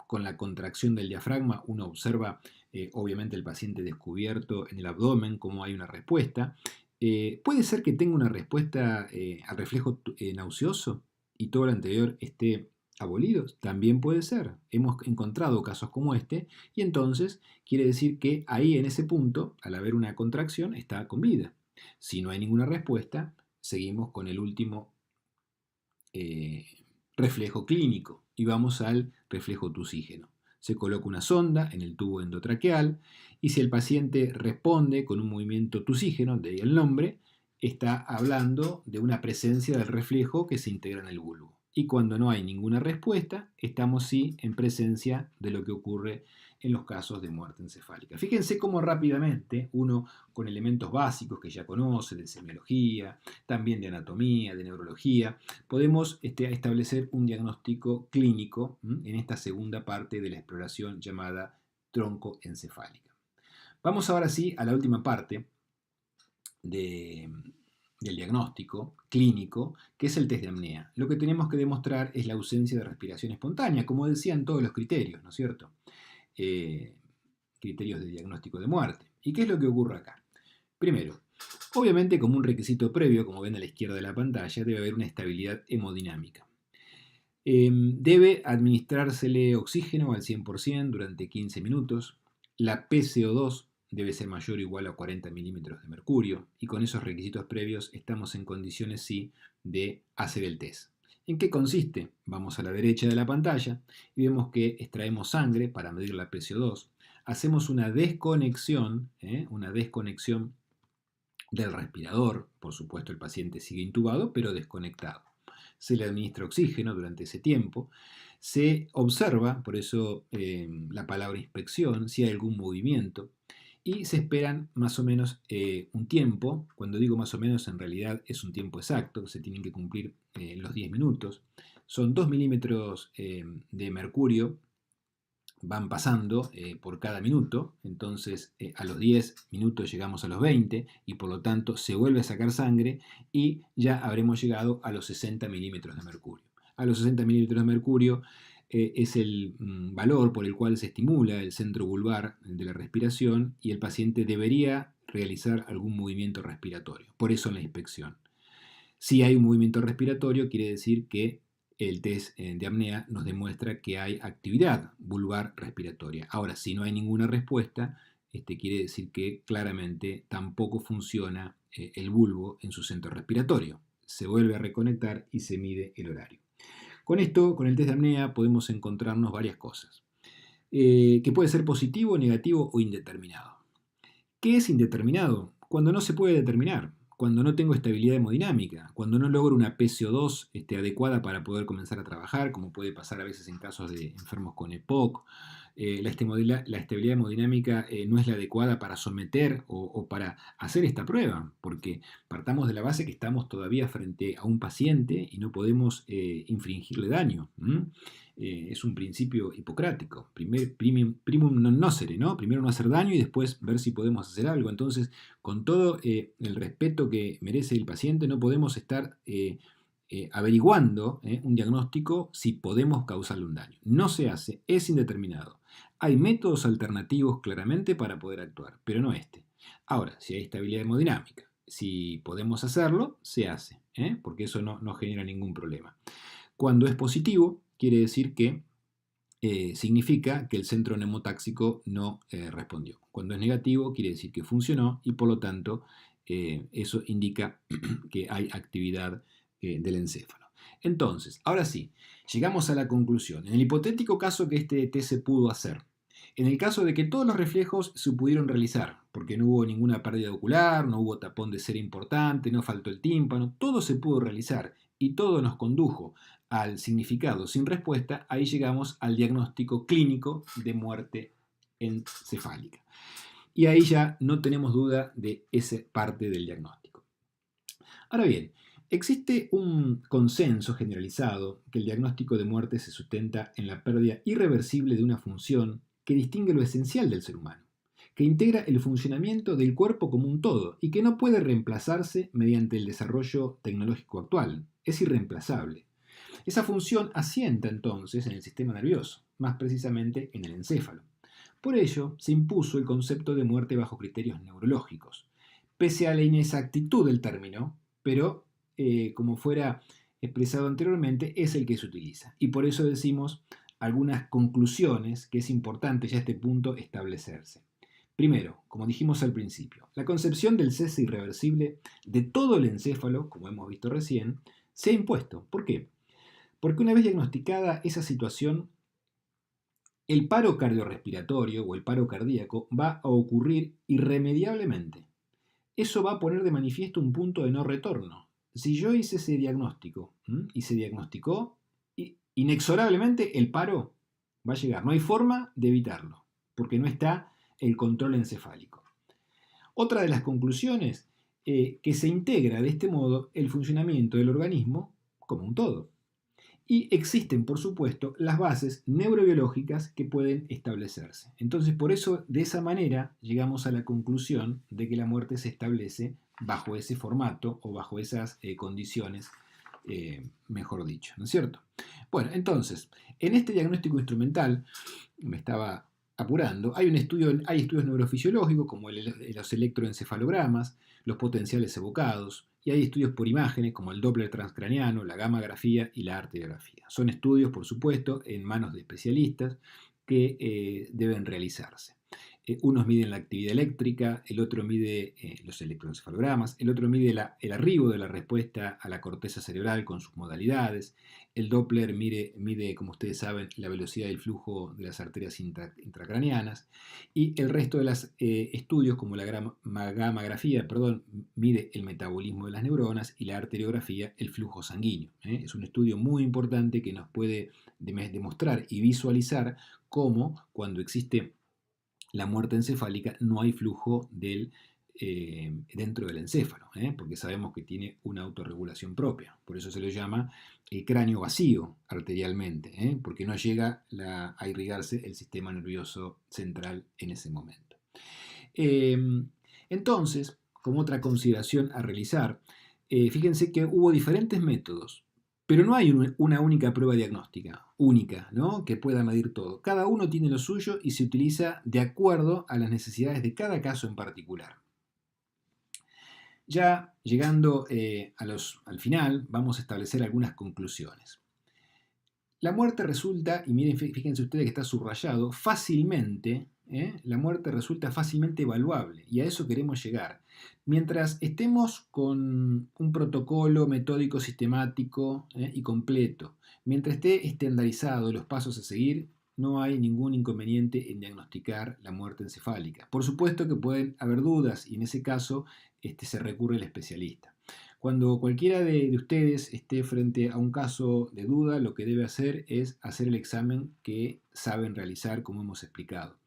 con la contracción del diafragma uno observa obviamente el paciente descubierto en el abdomen, cómo hay una respuesta. Puede ser que tenga una respuesta al reflejo nauseoso y todo lo anterior esté abolido. También puede ser. Hemos encontrado casos como este y entonces quiere decir que ahí en ese punto, al haber una contracción, está con vida. Si no hay ninguna respuesta, seguimos con el último reflejo clínico y vamos al reflejo tusígeno. Se coloca una sonda en el tubo endotraqueal y si el paciente responde con un movimiento tusígeno, de ahí el nombre, está hablando de una presencia del reflejo que se integra en el bulbo. Y cuando no hay ninguna respuesta, estamos sí en presencia de lo que ocurre en los casos de muerte encefálica. Fíjense cómo rápidamente uno con elementos básicos que ya conoce, de semiología, también de anatomía, de neurología, podemos establecer un diagnóstico clínico en esta segunda parte de la exploración llamada troncoencefálica. Vamos ahora sí a la última parte del diagnóstico clínico, que es el test de apnea. Lo que tenemos que demostrar es la ausencia de respiración espontánea, como decían todos los criterios, ¿no es cierto? Criterios de diagnóstico de muerte. ¿Y qué es lo que ocurre acá? Primero, obviamente como un requisito previo, como ven a la izquierda de la pantalla, debe haber una estabilidad hemodinámica. Debe administrársele oxígeno al 100% durante 15 minutos. La PCO2 debe ser mayor o igual a 40 milímetros de mercurio y con esos requisitos previos estamos en condiciones sí de hacer el test. ¿En qué consiste? Vamos a la derecha de la pantalla y vemos que extraemos sangre para medir la PCO2. Hacemos una desconexión del respirador. Por supuesto el paciente sigue intubado pero desconectado. Se le administra oxígeno durante ese tiempo. Se observa, por eso la palabra inspección, si hay algún movimiento y se esperan más o menos un tiempo. Cuando digo más o menos, en realidad es un tiempo exacto, se tienen que cumplir los 10 minutos. Son 2 milímetros de mercurio, van pasando por cada minuto, entonces a los 10 minutos llegamos a los 20 y por lo tanto se vuelve a sacar sangre y ya habremos llegado a los 60 milímetros de mercurio. A los 60 milímetros de mercurio es el valor por el cual se estimula el centro vulvar de la respiración y el paciente debería realizar algún movimiento respiratorio. Por eso la inspección. Si hay un movimiento respiratorio, quiere decir que el test de apnea nos demuestra que hay actividad vulvar respiratoria. Ahora, si no hay ninguna respuesta, quiere decir que claramente tampoco funciona el bulbo en su centro respiratorio. Se vuelve a reconectar y se mide el horario. Con esto, con el test de apnea, podemos encontrarnos varias cosas, que puede ser positivo, negativo o indeterminado. ¿Qué es indeterminado? Cuando no se puede determinar, cuando no tengo estabilidad hemodinámica, cuando no logro una PCO2 adecuada para poder comenzar a trabajar, como puede pasar a veces en casos de enfermos con EPOC. La estabilidad hemodinámica no es la adecuada para someter o para hacer esta prueba, porque partamos de la base que estamos todavía frente a un paciente y no podemos infringirle daño. Es un principio hipocrático, primum non nocere, ¿no? Primero no hacer daño y después ver si podemos hacer algo. Entonces, con todo el respeto que merece el paciente, no podemos estar averiguando un diagnóstico si podemos causarle un daño. No se hace, es indeterminado. Hay métodos alternativos claramente para poder actuar, pero no este. Ahora, si hay estabilidad hemodinámica, si podemos hacerlo, se hace, porque eso no genera ningún problema. Cuando es positivo, quiere decir que significa que el centro neumotáxico no respondió. Cuando es negativo, quiere decir que funcionó y por lo tanto eso indica que hay actividad del encéfalo. Entonces, ahora sí, llegamos a la conclusión. En el hipotético caso que este test se pudo hacer, en el caso de que todos los reflejos se pudieron realizar, porque no hubo ninguna pérdida ocular, no hubo tapón de cera importante, no faltó el tímpano, todo se pudo realizar y todo nos condujo al significado sin respuesta, ahí llegamos al diagnóstico clínico de muerte encefálica. Y ahí ya no tenemos duda de esa parte del diagnóstico. Ahora bien, existe un consenso generalizado que el diagnóstico de muerte se sustenta en la pérdida irreversible de una función que distingue lo esencial del ser humano, que integra el funcionamiento del cuerpo como un todo y que no puede reemplazarse mediante el desarrollo tecnológico actual. Es irreemplazable. Esa función asienta entonces en el sistema nervioso, más precisamente en el encéfalo. Por ello, se impuso el concepto de muerte bajo criterios neurológicos. Pese a la inexactitud del término, pero como fuera expresado anteriormente, es el que se utiliza. Y por eso decimos algunas conclusiones que es importante ya a este punto establecerse. Primero, como dijimos al principio, la concepción del cese irreversible de todo el encéfalo, como hemos visto recién, se ha impuesto. ¿Por qué? Porque una vez diagnosticada esa situación, el paro cardiorrespiratorio o el paro cardíaco va a ocurrir irremediablemente. Eso va a poner de manifiesto un punto de no retorno. Si yo hice ese diagnóstico y se diagnosticó, inexorablemente el paro va a llegar. No hay forma de evitarlo, porque no está el control encefálico. Otra de las conclusiones, que se integra de este modo el funcionamiento del organismo como un todo. Y existen, por supuesto, las bases neurobiológicas que pueden establecerse. Entonces, por eso, de esa manera, llegamos a la conclusión de que la muerte se establece bajo ese formato o bajo esas condiciones, mejor dicho, ¿no es cierto? Bueno, entonces, en este diagnóstico instrumental, me estaba apurando, hay estudios neurofisiológicos como los electroencefalogramas, los potenciales evocados, y hay estudios por imágenes como el Doppler transcraniano, la gammagrafía y la arteriografía. Son estudios, por supuesto, en manos de especialistas que deben realizarse. Unos miden la actividad eléctrica, el otro mide los electroencefalogramas, el otro mide el arribo de la respuesta a la corteza cerebral con sus modalidades, el Doppler mide, como ustedes saben, la velocidad del flujo de las arterias intracraneanas, y el resto de los estudios, como la gammagrafía, mide el metabolismo de las neuronas, y la arteriografía, el flujo sanguíneo. Es un estudio muy importante que nos puede demostrar y visualizar cómo, cuando existe la muerte encefálica, no hay flujo dentro del encéfalo, porque sabemos que tiene una autorregulación propia. Por eso se lo llama el cráneo vacío arterialmente, porque no llega a irrigarse el sistema nervioso central en ese momento. Entonces, como otra consideración a realizar, fíjense que hubo diferentes métodos, pero no hay una única prueba diagnóstica, única, ¿no?, que pueda medir todo. Cada uno tiene lo suyo y se utiliza de acuerdo a las necesidades de cada caso en particular. Ya llegando al final, vamos a establecer algunas conclusiones. La muerte resulta, y miren, fíjense ustedes que está subrayado, fácilmente, la muerte resulta fácilmente evaluable, y a eso queremos llegar. Mientras estemos con un protocolo metódico sistemático y completo, mientras esté estandarizado los pasos a seguir, no hay ningún inconveniente en diagnosticar la muerte encefálica. Por supuesto que pueden haber dudas, y en ese caso se recurre al especialista. Cuando cualquiera de ustedes esté frente a un caso de duda, lo que debe hacer es hacer el examen que saben realizar, como hemos explicado.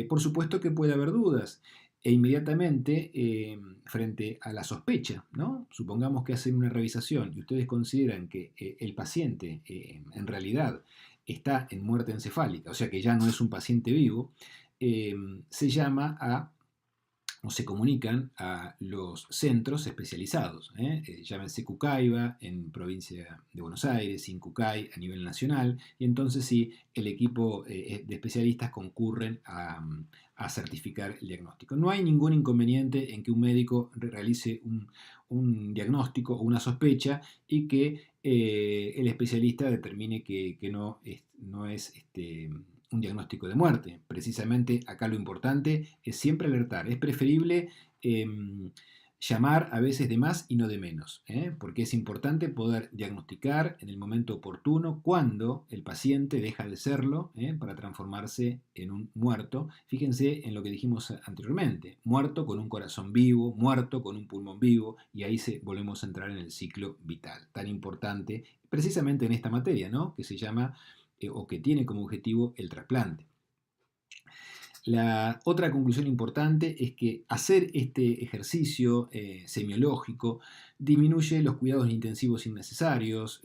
Por supuesto que puede haber dudas, e inmediatamente, frente a la sospecha, ¿no?, supongamos que hacen una revisación y ustedes consideran que el paciente en realidad está en muerte encefálica, o sea que ya no es un paciente vivo, se llama o se comunican a los centros especializados, llámense Cucaiba en provincia de Buenos Aires, Incucay a nivel nacional, y entonces sí, el equipo de especialistas concurren a certificar el diagnóstico. No hay ningún inconveniente en que un médico realice un diagnóstico o una sospecha y que el especialista determine que no es un diagnóstico de muerte. Precisamente acá lo importante es siempre alertar. Es preferible llamar a veces de más y no de menos, porque es importante poder diagnosticar en el momento oportuno cuando el paciente deja de serlo, para transformarse en un muerto. Fíjense en lo que dijimos anteriormente, muerto con un corazón vivo, muerto con un pulmón vivo, y ahí volvemos a entrar en el ciclo vital, tan importante precisamente en esta materia, ¿no? Que se llama o que tiene como objetivo el trasplante. La otra conclusión importante es que hacer este ejercicio semiológico disminuye los cuidados intensivos innecesarios,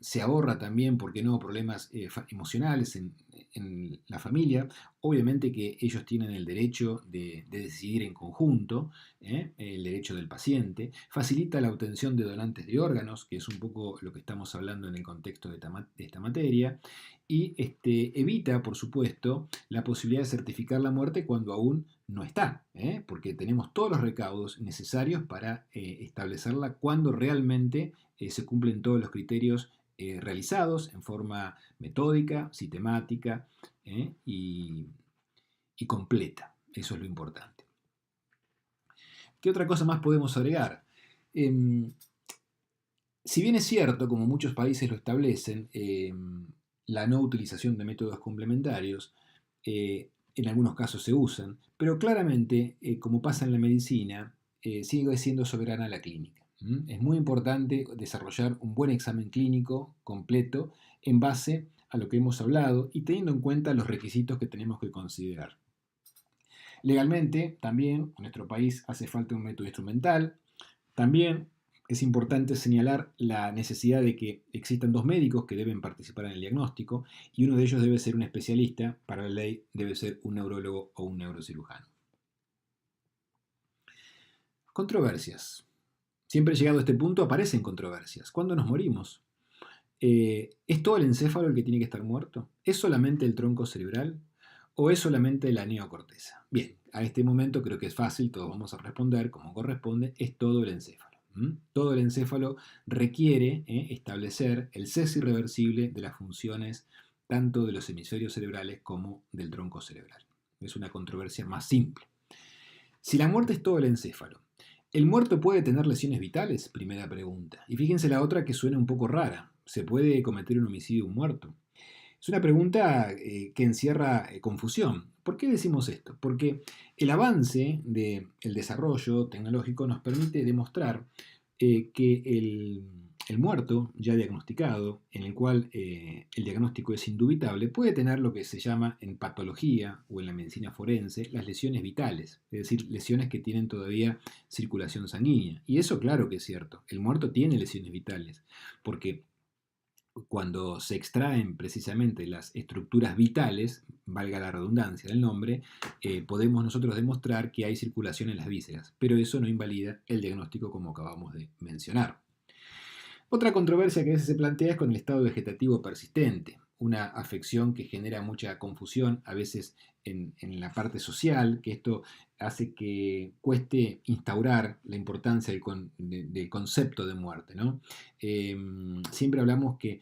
se ahorra también, ¿por qué no?, problemas emocionales en la familia. Obviamente que ellos tienen el derecho de decidir en conjunto, el derecho del paciente, facilita la obtención de donantes de órganos, que es un poco lo que estamos hablando en el contexto de esta materia, y evita, por supuesto, la posibilidad de certificar la muerte cuando aún no está, porque tenemos todos los recaudos necesarios para establecerla cuando realmente se cumplen todos los criterios realizados en forma metódica, sistemática y completa. Eso es lo importante. ¿Qué otra cosa más podemos agregar? Si bien es cierto, como muchos países lo establecen, la no utilización de métodos complementarios, en algunos casos se usan, pero claramente, como pasa en la medicina, sigue siendo soberana la clínica. Es muy importante desarrollar un buen examen clínico completo en base a lo que hemos hablado y teniendo en cuenta los requisitos que tenemos que considerar. Legalmente, también en nuestro país hace falta un método instrumental. También es importante señalar la necesidad de que existan 2 médicos que deben participar en el diagnóstico y uno de ellos debe ser un especialista, para la ley debe ser un neurólogo o un neurocirujano. Controversias. Siempre llegado a este punto aparecen controversias. ¿Cuándo nos morimos? ¿Es todo el encéfalo el que tiene que estar muerto? ¿Es solamente el tronco cerebral? ¿O es solamente la neocorteza? Bien, a este momento creo que es fácil, todos vamos a responder como corresponde, es todo el encéfalo. Todo el encéfalo requiere establecer el cese irreversible de las funciones tanto de los hemisferios cerebrales como del tronco cerebral. Es una controversia más simple. Si la muerte es todo el encéfalo, ¿el muerto puede tener lesiones vitales? Primera pregunta. Y fíjense la otra que suena un poco rara. ¿Se puede cometer un homicidio un muerto? Es una pregunta que encierra confusión. ¿Por qué decimos esto? Porque el avance del desarrollo tecnológico nos permite demostrar que el muerto ya diagnosticado, en el cual el diagnóstico es indubitable, puede tener lo que se llama en patología o en la medicina forense las lesiones vitales, es decir, lesiones que tienen todavía circulación sanguínea. Y eso claro que es cierto, el muerto tiene lesiones vitales, porque cuando se extraen precisamente las estructuras vitales, valga la redundancia del nombre, podemos nosotros demostrar que hay circulación en las vísceras, pero eso no invalida el diagnóstico como acabamos de mencionar. Otra controversia que a veces se plantea es con el estado vegetativo persistente, una afección que genera mucha confusión a veces en la parte social, que esto hace que cueste instaurar la importancia del concepto de muerte, ¿no? Siempre hablamos que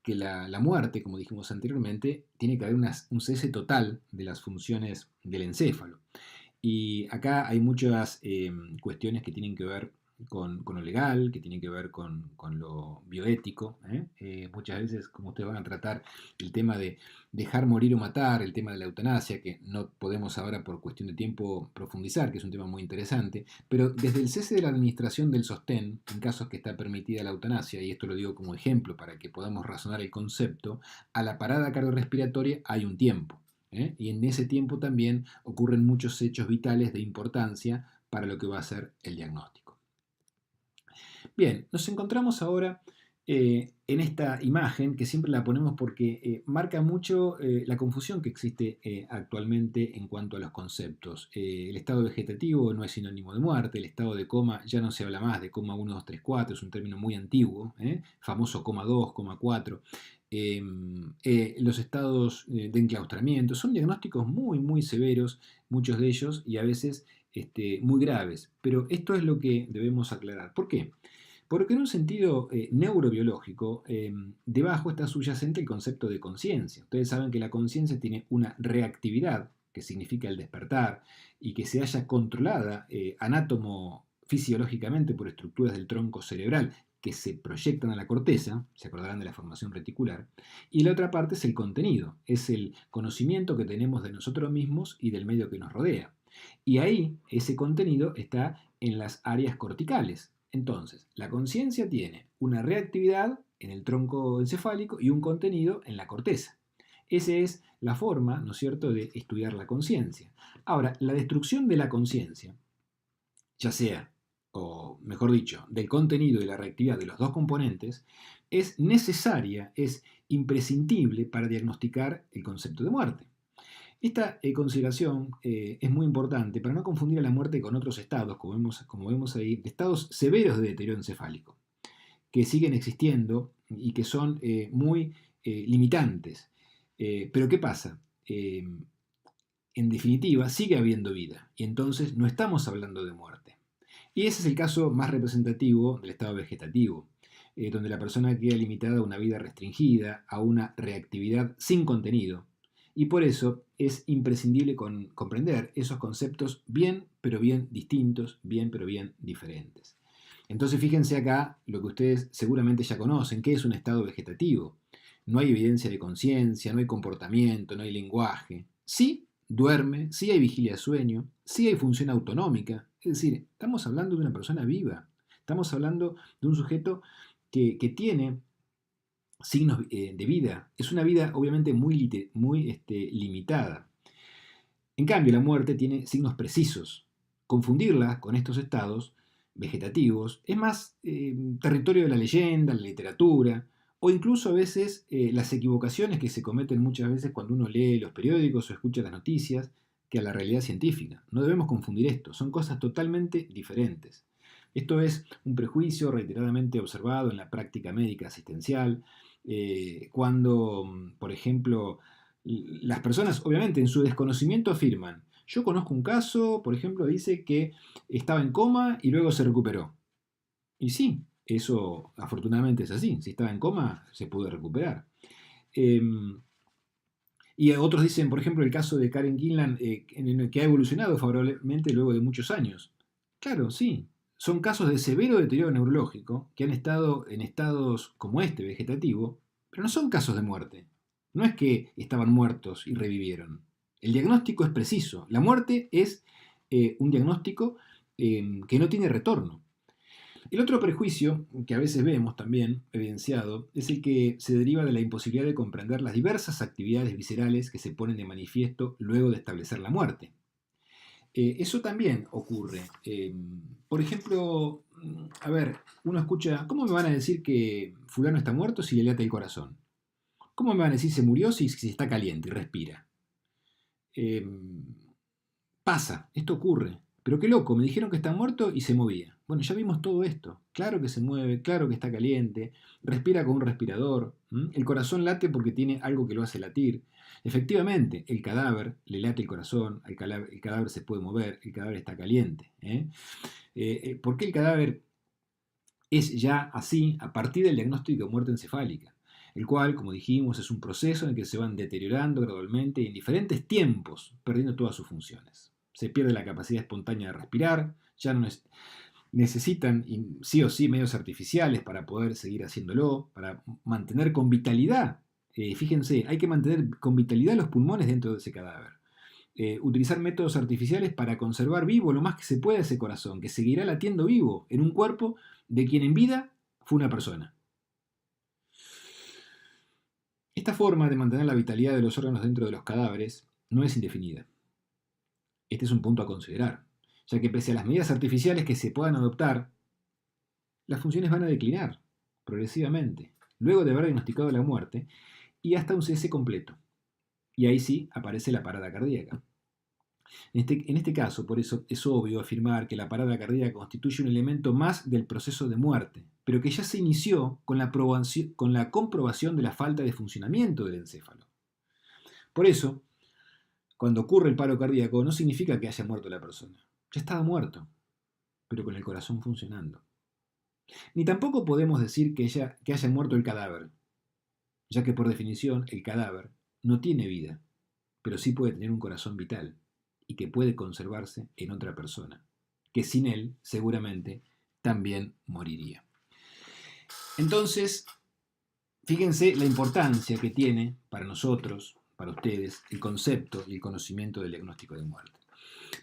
la muerte, como dijimos anteriormente, tiene que haber un cese total de las funciones del encéfalo. Y acá hay muchas cuestiones que tienen que ver con lo legal, que tienen que ver con lo bioético. Muchas veces, como ustedes van a tratar, el tema de dejar morir o matar, el tema de la eutanasia, que no podemos ahora por cuestión de tiempo profundizar, que es un tema muy interesante, pero desde el cese de la administración del sostén, en casos que está permitida la eutanasia, y esto lo digo como ejemplo para que podamos razonar el concepto, a la parada cardiorrespiratoria hay un tiempo. Y en ese tiempo también ocurren muchos hechos vitales de importancia para lo que va a ser el diagnóstico. Bien, nos encontramos ahora en esta imagen, que siempre la ponemos porque marca mucho la confusión que existe actualmente en cuanto a los conceptos. El estado vegetativo no es sinónimo de muerte, el estado de coma ya no se habla más de coma 1, 2, 3, 4, es un término muy antiguo, famoso coma 2, coma 4. Los estados de enclaustramiento son diagnósticos muy, muy severos, muchos de ellos, y a veces muy graves. Pero esto es lo que debemos aclarar. ¿Por qué? Porque en un sentido neurobiológico, debajo está subyacente el concepto de conciencia. Ustedes saben que la conciencia tiene una reactividad, que significa el despertar, y que se haya controlada fisiológicamente por estructuras del tronco cerebral que se proyectan a la corteza, se acordarán de la formación reticular, y la otra parte es el contenido, es el conocimiento que tenemos de nosotros mismos y del medio que nos rodea. Y ahí ese contenido está en las áreas corticales. Entonces, la conciencia tiene una reactividad en el tronco encefálico y un contenido en la corteza. Esa es la forma, ¿no es cierto?, de estudiar la conciencia. Ahora, la destrucción de la conciencia, ya sea, o mejor dicho, del contenido y la reactividad de los dos componentes, es necesaria, es imprescindible para diagnosticar el concepto de muerte. Esta consideración es muy importante para no confundir a la muerte con otros estados, como vemos ahí, de estados severos de deterioro encefálico, que siguen existiendo y que son muy limitantes. Pero ¿qué pasa? En definitiva, sigue habiendo vida y entonces no estamos hablando de muerte. Y ese es el caso más representativo del estado vegetativo, donde la persona queda limitada a una vida restringida, a una reactividad sin contenido. Y por eso es imprescindible comprender esos conceptos bien, pero bien distintos, bien, pero bien diferentes. Entonces fíjense acá lo que ustedes seguramente ya conocen, ¿qué es un estado vegetativo? No hay evidencia de conciencia, no hay comportamiento, no hay lenguaje. Sí duerme, sí hay vigilia de sueño, sí hay función autonómica. Es decir, estamos hablando de una persona viva, estamos hablando de un sujeto que tiene signos de vida. Es una vida obviamente muy limitada. En cambio, la muerte tiene signos precisos. Confundirla con estos estados vegetativos es más territorio de la leyenda, la literatura, o incluso a veces las equivocaciones que se cometen muchas veces cuando uno lee los periódicos o escucha las noticias, que a la realidad científica. No debemos confundir esto, son cosas totalmente diferentes. Esto es un prejuicio reiteradamente observado en la práctica médica asistencial, cuando, por ejemplo, las personas, obviamente, en su desconocimiento afirman, yo conozco un caso, por ejemplo, dice que estaba en coma y luego se recuperó. Y sí, eso afortunadamente es así. Si estaba en coma, se pudo recuperar. Eh, y otros dicen, por ejemplo, el caso de Karen Gillan, en el que ha evolucionado favorablemente luego de muchos años. Claro, sí. Son casos de severo deterioro neurológico que han estado en estados como este, vegetativo, pero no son casos de muerte. No es que estaban muertos y revivieron. El diagnóstico es preciso. La muerte es un diagnóstico que no tiene retorno. El otro prejuicio que a veces vemos también evidenciado es el que se deriva de la imposibilidad de comprender las diversas actividades viscerales que se ponen de manifiesto luego de establecer la muerte. Eso también ocurre. Por ejemplo, a ver, uno escucha, ¿cómo me van a decir que fulano está muerto si le late el corazón? ¿Cómo me van a decir se murió si está caliente y respira? Eh, Pasa, esto ocurre. Pero qué loco, me dijeron que está muerto y se movía. Bueno, ya vimos todo esto. Claro que se mueve, claro que está caliente, respira con un respirador, el corazón late porque tiene algo que lo hace latir. Efectivamente, el cadáver le late el corazón, el cadáver se puede mover, el cadáver está caliente. ¿Por qué el cadáver es ya así a partir del diagnóstico de muerte encefálica? El cual, como dijimos, es un proceso en el que se van deteriorando gradualmente y en diferentes tiempos, perdiendo todas sus funciones. Se pierde la capacidad espontánea de respirar, ya no necesitan sí o sí medios artificiales para poder seguir haciéndolo, para mantener con vitalidad. Fíjense, hay que mantener con vitalidad los pulmones dentro de ese cadáver. Utilizar métodos artificiales para conservar vivo lo más que se pueda ese corazón, que seguirá latiendo vivo en un cuerpo de quien en vida fue una persona. Esta forma de mantener la vitalidad de los órganos dentro de los cadáveres no es indefinida. Este es un punto a considerar, ya que pese a las medidas artificiales que se puedan adoptar, las funciones van a declinar progresivamente, luego de haber diagnosticado la muerte y hasta un cese completo. Y ahí sí aparece la parada cardíaca. En este caso, por eso es obvio afirmar que la parada cardíaca constituye un elemento más del proceso de muerte, pero que ya se inició con la comprobación de la falta de funcionamiento del encéfalo. Por eso, cuando ocurre el paro cardíaco, no significa que haya muerto la persona. Ya estaba muerto, pero con el corazón funcionando. Ni tampoco podemos decir que haya muerto el cadáver, ya que por definición el cadáver no tiene vida, pero sí puede tener un corazón vital y que puede conservarse en otra persona. que sin él seguramente también moriría. Entonces, fíjense la importancia que tiene para nosotros, para ustedes, el concepto y el conocimiento del diagnóstico de muerte.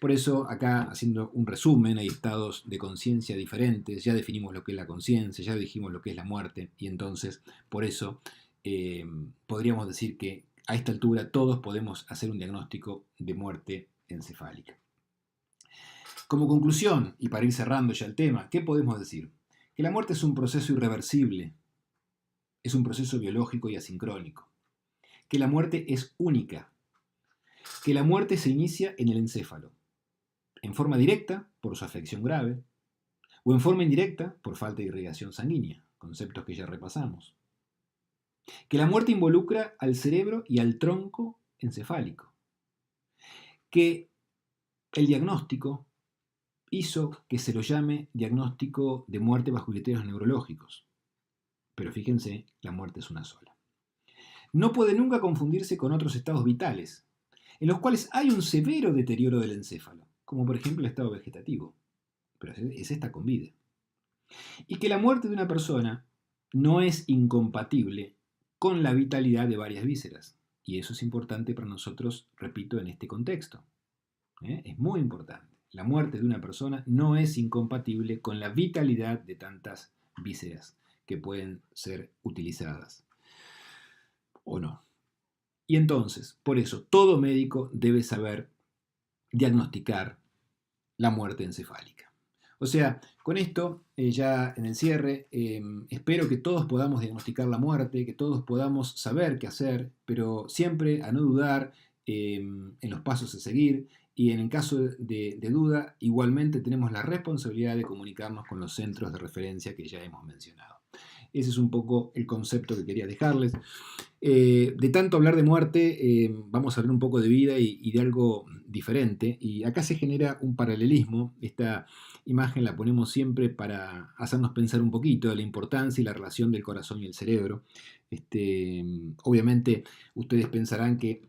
Por eso, acá, haciendo un resumen, hay estados de conciencia diferentes, ya definimos lo que es la conciencia, ya dijimos lo que es la muerte, y entonces, por eso, podríamos decir que a esta altura todos podemos hacer un diagnóstico de muerte encefálica. Como conclusión, y para ir cerrando ya el tema, ¿qué podemos decir? Que la muerte es un proceso irreversible, es un proceso biológico y asincrónico, que la muerte es única, que la muerte se inicia en el encéfalo, en forma directa por su afección grave, o en forma indirecta por falta de irrigación sanguínea, conceptos que ya repasamos. Que la muerte involucra al cerebro y al tronco encefálico. Que el diagnóstico hizo que se lo llame diagnóstico de muerte bajo criterios neurológicos. Pero fíjense, la muerte es una sola. No puede nunca confundirse con otros estados vitales, en los cuales hay un severo deterioro del encéfalo, como por ejemplo el estado vegetativo, pero ese está con vida. Y que la muerte de una persona no es incompatible con la vitalidad de varias vísceras. Y eso es importante para nosotros, repito, en este contexto. Es muy importante. La muerte de una persona no es incompatible con la vitalidad de tantas vísceras que pueden ser utilizadas. ¿O no? Y entonces, por eso, todo médico debe saber diagnosticar la muerte encefálica. O sea, con esto, ya en el cierre, espero que todos podamos diagnosticar la muerte, que todos podamos saber qué hacer, pero siempre a no dudar en los pasos a seguir, y en el caso de duda, igualmente tenemos la responsabilidad de comunicarnos con los centros de referencia que ya hemos mencionado. Ese es un poco el concepto que quería dejarles. De tanto hablar de muerte, vamos a hablar un poco de vida y de algo diferente. Y acá se genera un paralelismo. Esta imagen la ponemos siempre para hacernos pensar un poquito de la importancia y la relación del corazón y el cerebro. Obviamente, ustedes pensarán que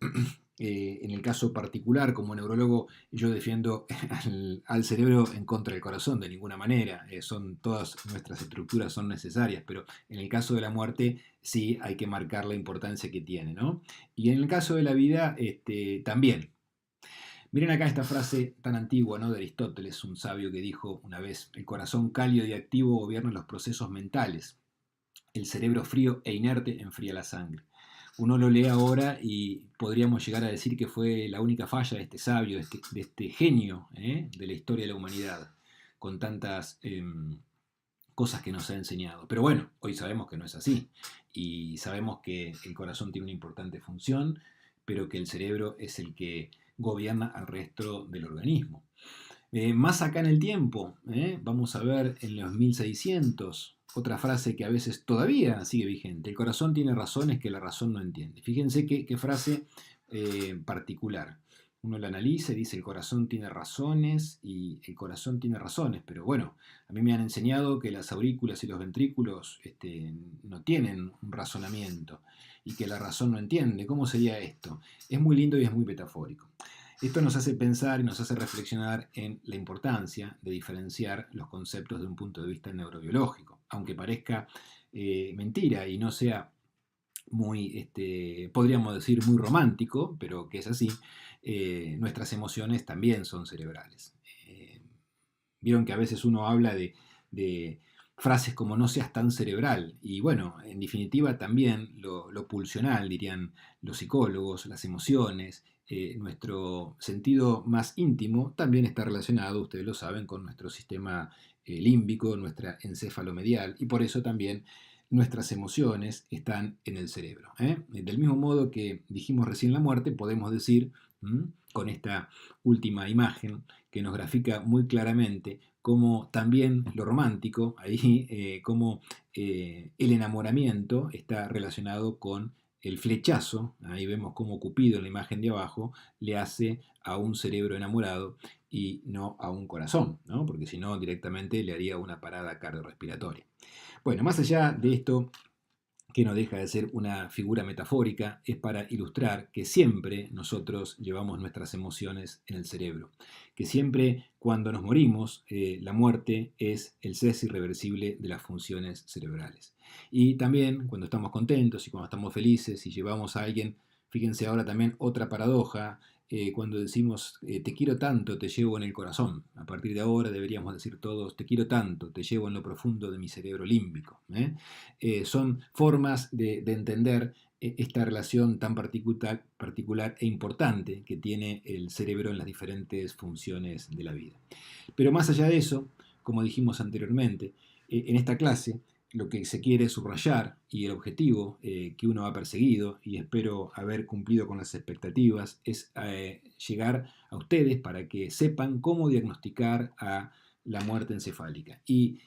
en el caso particular, como neurólogo, yo defiendo al cerebro en contra del corazón, de ninguna manera. Todas nuestras estructuras son necesarias, pero en el caso de la muerte sí hay que marcar la importancia que tiene, ¿no? Y en el caso de la vida también. Miren acá esta frase tan antigua, ¿no? De Aristóteles, un sabio que dijo una vez: el corazón cálido y activo gobierna los procesos mentales. El cerebro frío e inerte enfría la sangre. Uno lo lee ahora y podríamos llegar a decir que fue la única falla de este sabio, de este genio de la historia de la humanidad, con tantas cosas que nos ha enseñado. Pero bueno, hoy sabemos que no es así, y sabemos que el corazón tiene una importante función, pero que el cerebro es el que gobierna al resto del organismo. Más acá en el tiempo, vamos a ver en los 1600, otra frase que a veces todavía sigue vigente: el corazón tiene razones que la razón no entiende. Fíjense qué frase particular. Uno la analiza y dice: el corazón tiene razones, y el corazón tiene razones, pero bueno, a mí me han enseñado que las aurículas y los ventrículos no tienen un razonamiento, y que la razón no entiende. ¿Cómo sería esto? Es muy lindo y es muy metafórico. Esto nos hace pensar y nos hace reflexionar en la importancia de diferenciar los conceptos de un punto de vista neurobiológico. Aunque parezca mentira y no sea muy, podríamos decir, muy romántico, pero que es así, nuestras emociones también son cerebrales. Vieron que a veces uno habla de frases como no seas tan cerebral, y bueno, en definitiva también lo pulsional, dirían los psicólogos, las emociones, nuestro sentido más íntimo también está relacionado, ustedes lo saben, con nuestro sistema límbico, nuestra encefalomedial, y por eso también nuestras emociones están en el cerebro. Del mismo modo que dijimos recién la muerte, podemos decir, con esta última imagen que nos grafica muy claramente cómo también lo romántico, ahí, cómo el enamoramiento está relacionado con el flechazo. Ahí vemos cómo Cupido en la imagen de abajo le hace a un cerebro enamorado y no a un corazón, ¿no? Porque si no directamente le haría una parada cardiorrespiratoria. Bueno, más allá de esto que no deja de ser una figura metafórica, es para ilustrar que siempre nosotros llevamos nuestras emociones en el cerebro, que siempre cuando nos morimos, la muerte es el cese irreversible de las funciones cerebrales. Y también cuando estamos contentos y cuando estamos felices y llevamos a alguien, fíjense ahora también otra paradoja, cuando decimos te quiero tanto, te llevo en el corazón. A partir de ahora deberíamos decir todos te quiero tanto, te llevo en lo profundo de mi cerebro límbico. Son formas de entender esta relación tan particular e importante que tiene el cerebro en las diferentes funciones de la vida. Pero más allá de eso, como dijimos anteriormente, en esta clase lo que se quiere subrayar y el objetivo que uno ha perseguido, y espero haber cumplido con las expectativas, es llegar a ustedes para que sepan cómo diagnosticar a la muerte encefálica y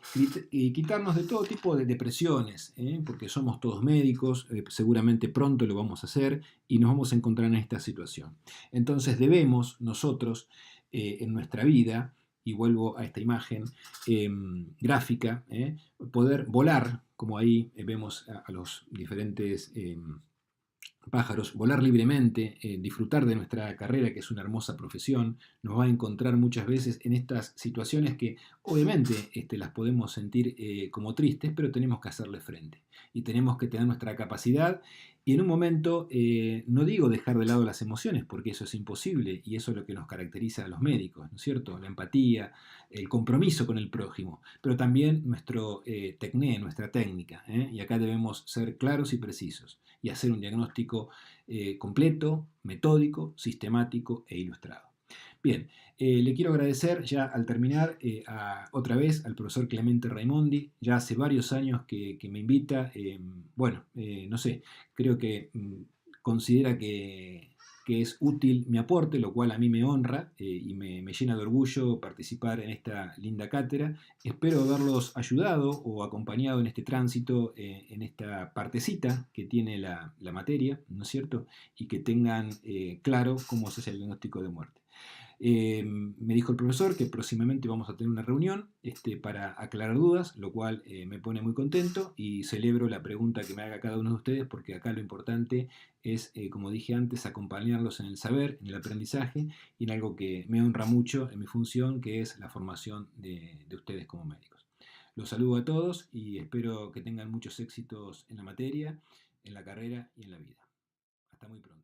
quitarnos de todo tipo de depresiones, porque somos todos médicos, seguramente pronto lo vamos a hacer y nos vamos a encontrar en esta situación. Entonces debemos nosotros en nuestra vida, y vuelvo a esta imagen gráfica, poder volar, como ahí vemos a los diferentes pájaros, volar libremente, disfrutar de nuestra carrera, que es una hermosa profesión, nos va a encontrar muchas veces en estas situaciones que obviamente las podemos sentir como tristes, pero tenemos que hacerle frente. Y tenemos que tener nuestra capacidad y en un momento, no digo dejar de lado las emociones, porque eso es imposible y eso es lo que nos caracteriza a los médicos, ¿no es cierto? La empatía, el compromiso con el prójimo, pero también nuestro tecné, nuestra técnica. Y acá debemos ser claros y precisos y hacer un diagnóstico completo, metódico, sistemático e ilustrado. Bien, le quiero agradecer ya al terminar otra vez al profesor Clemente Raimondi, ya hace varios años que me invita, no sé, creo que considera que es útil mi aporte, lo cual a mí me honra y me llena de orgullo participar en esta linda cátedra. Espero haberlos ayudado o acompañado en este tránsito, en esta partecita que tiene la materia, ¿no es cierto? Y que tengan claro cómo se hace el diagnóstico de muerte. Me dijo el profesor que próximamente vamos a tener una reunión para aclarar dudas, lo cual me pone muy contento y celebro la pregunta que me haga cada uno de ustedes porque acá lo importante es, como dije antes, acompañarlos en el saber, en el aprendizaje y en algo que me honra mucho en mi función, que es la formación de ustedes como médicos. Los saludo a todos y espero que tengan muchos éxitos en la materia, en la carrera y en la vida. Hasta muy pronto.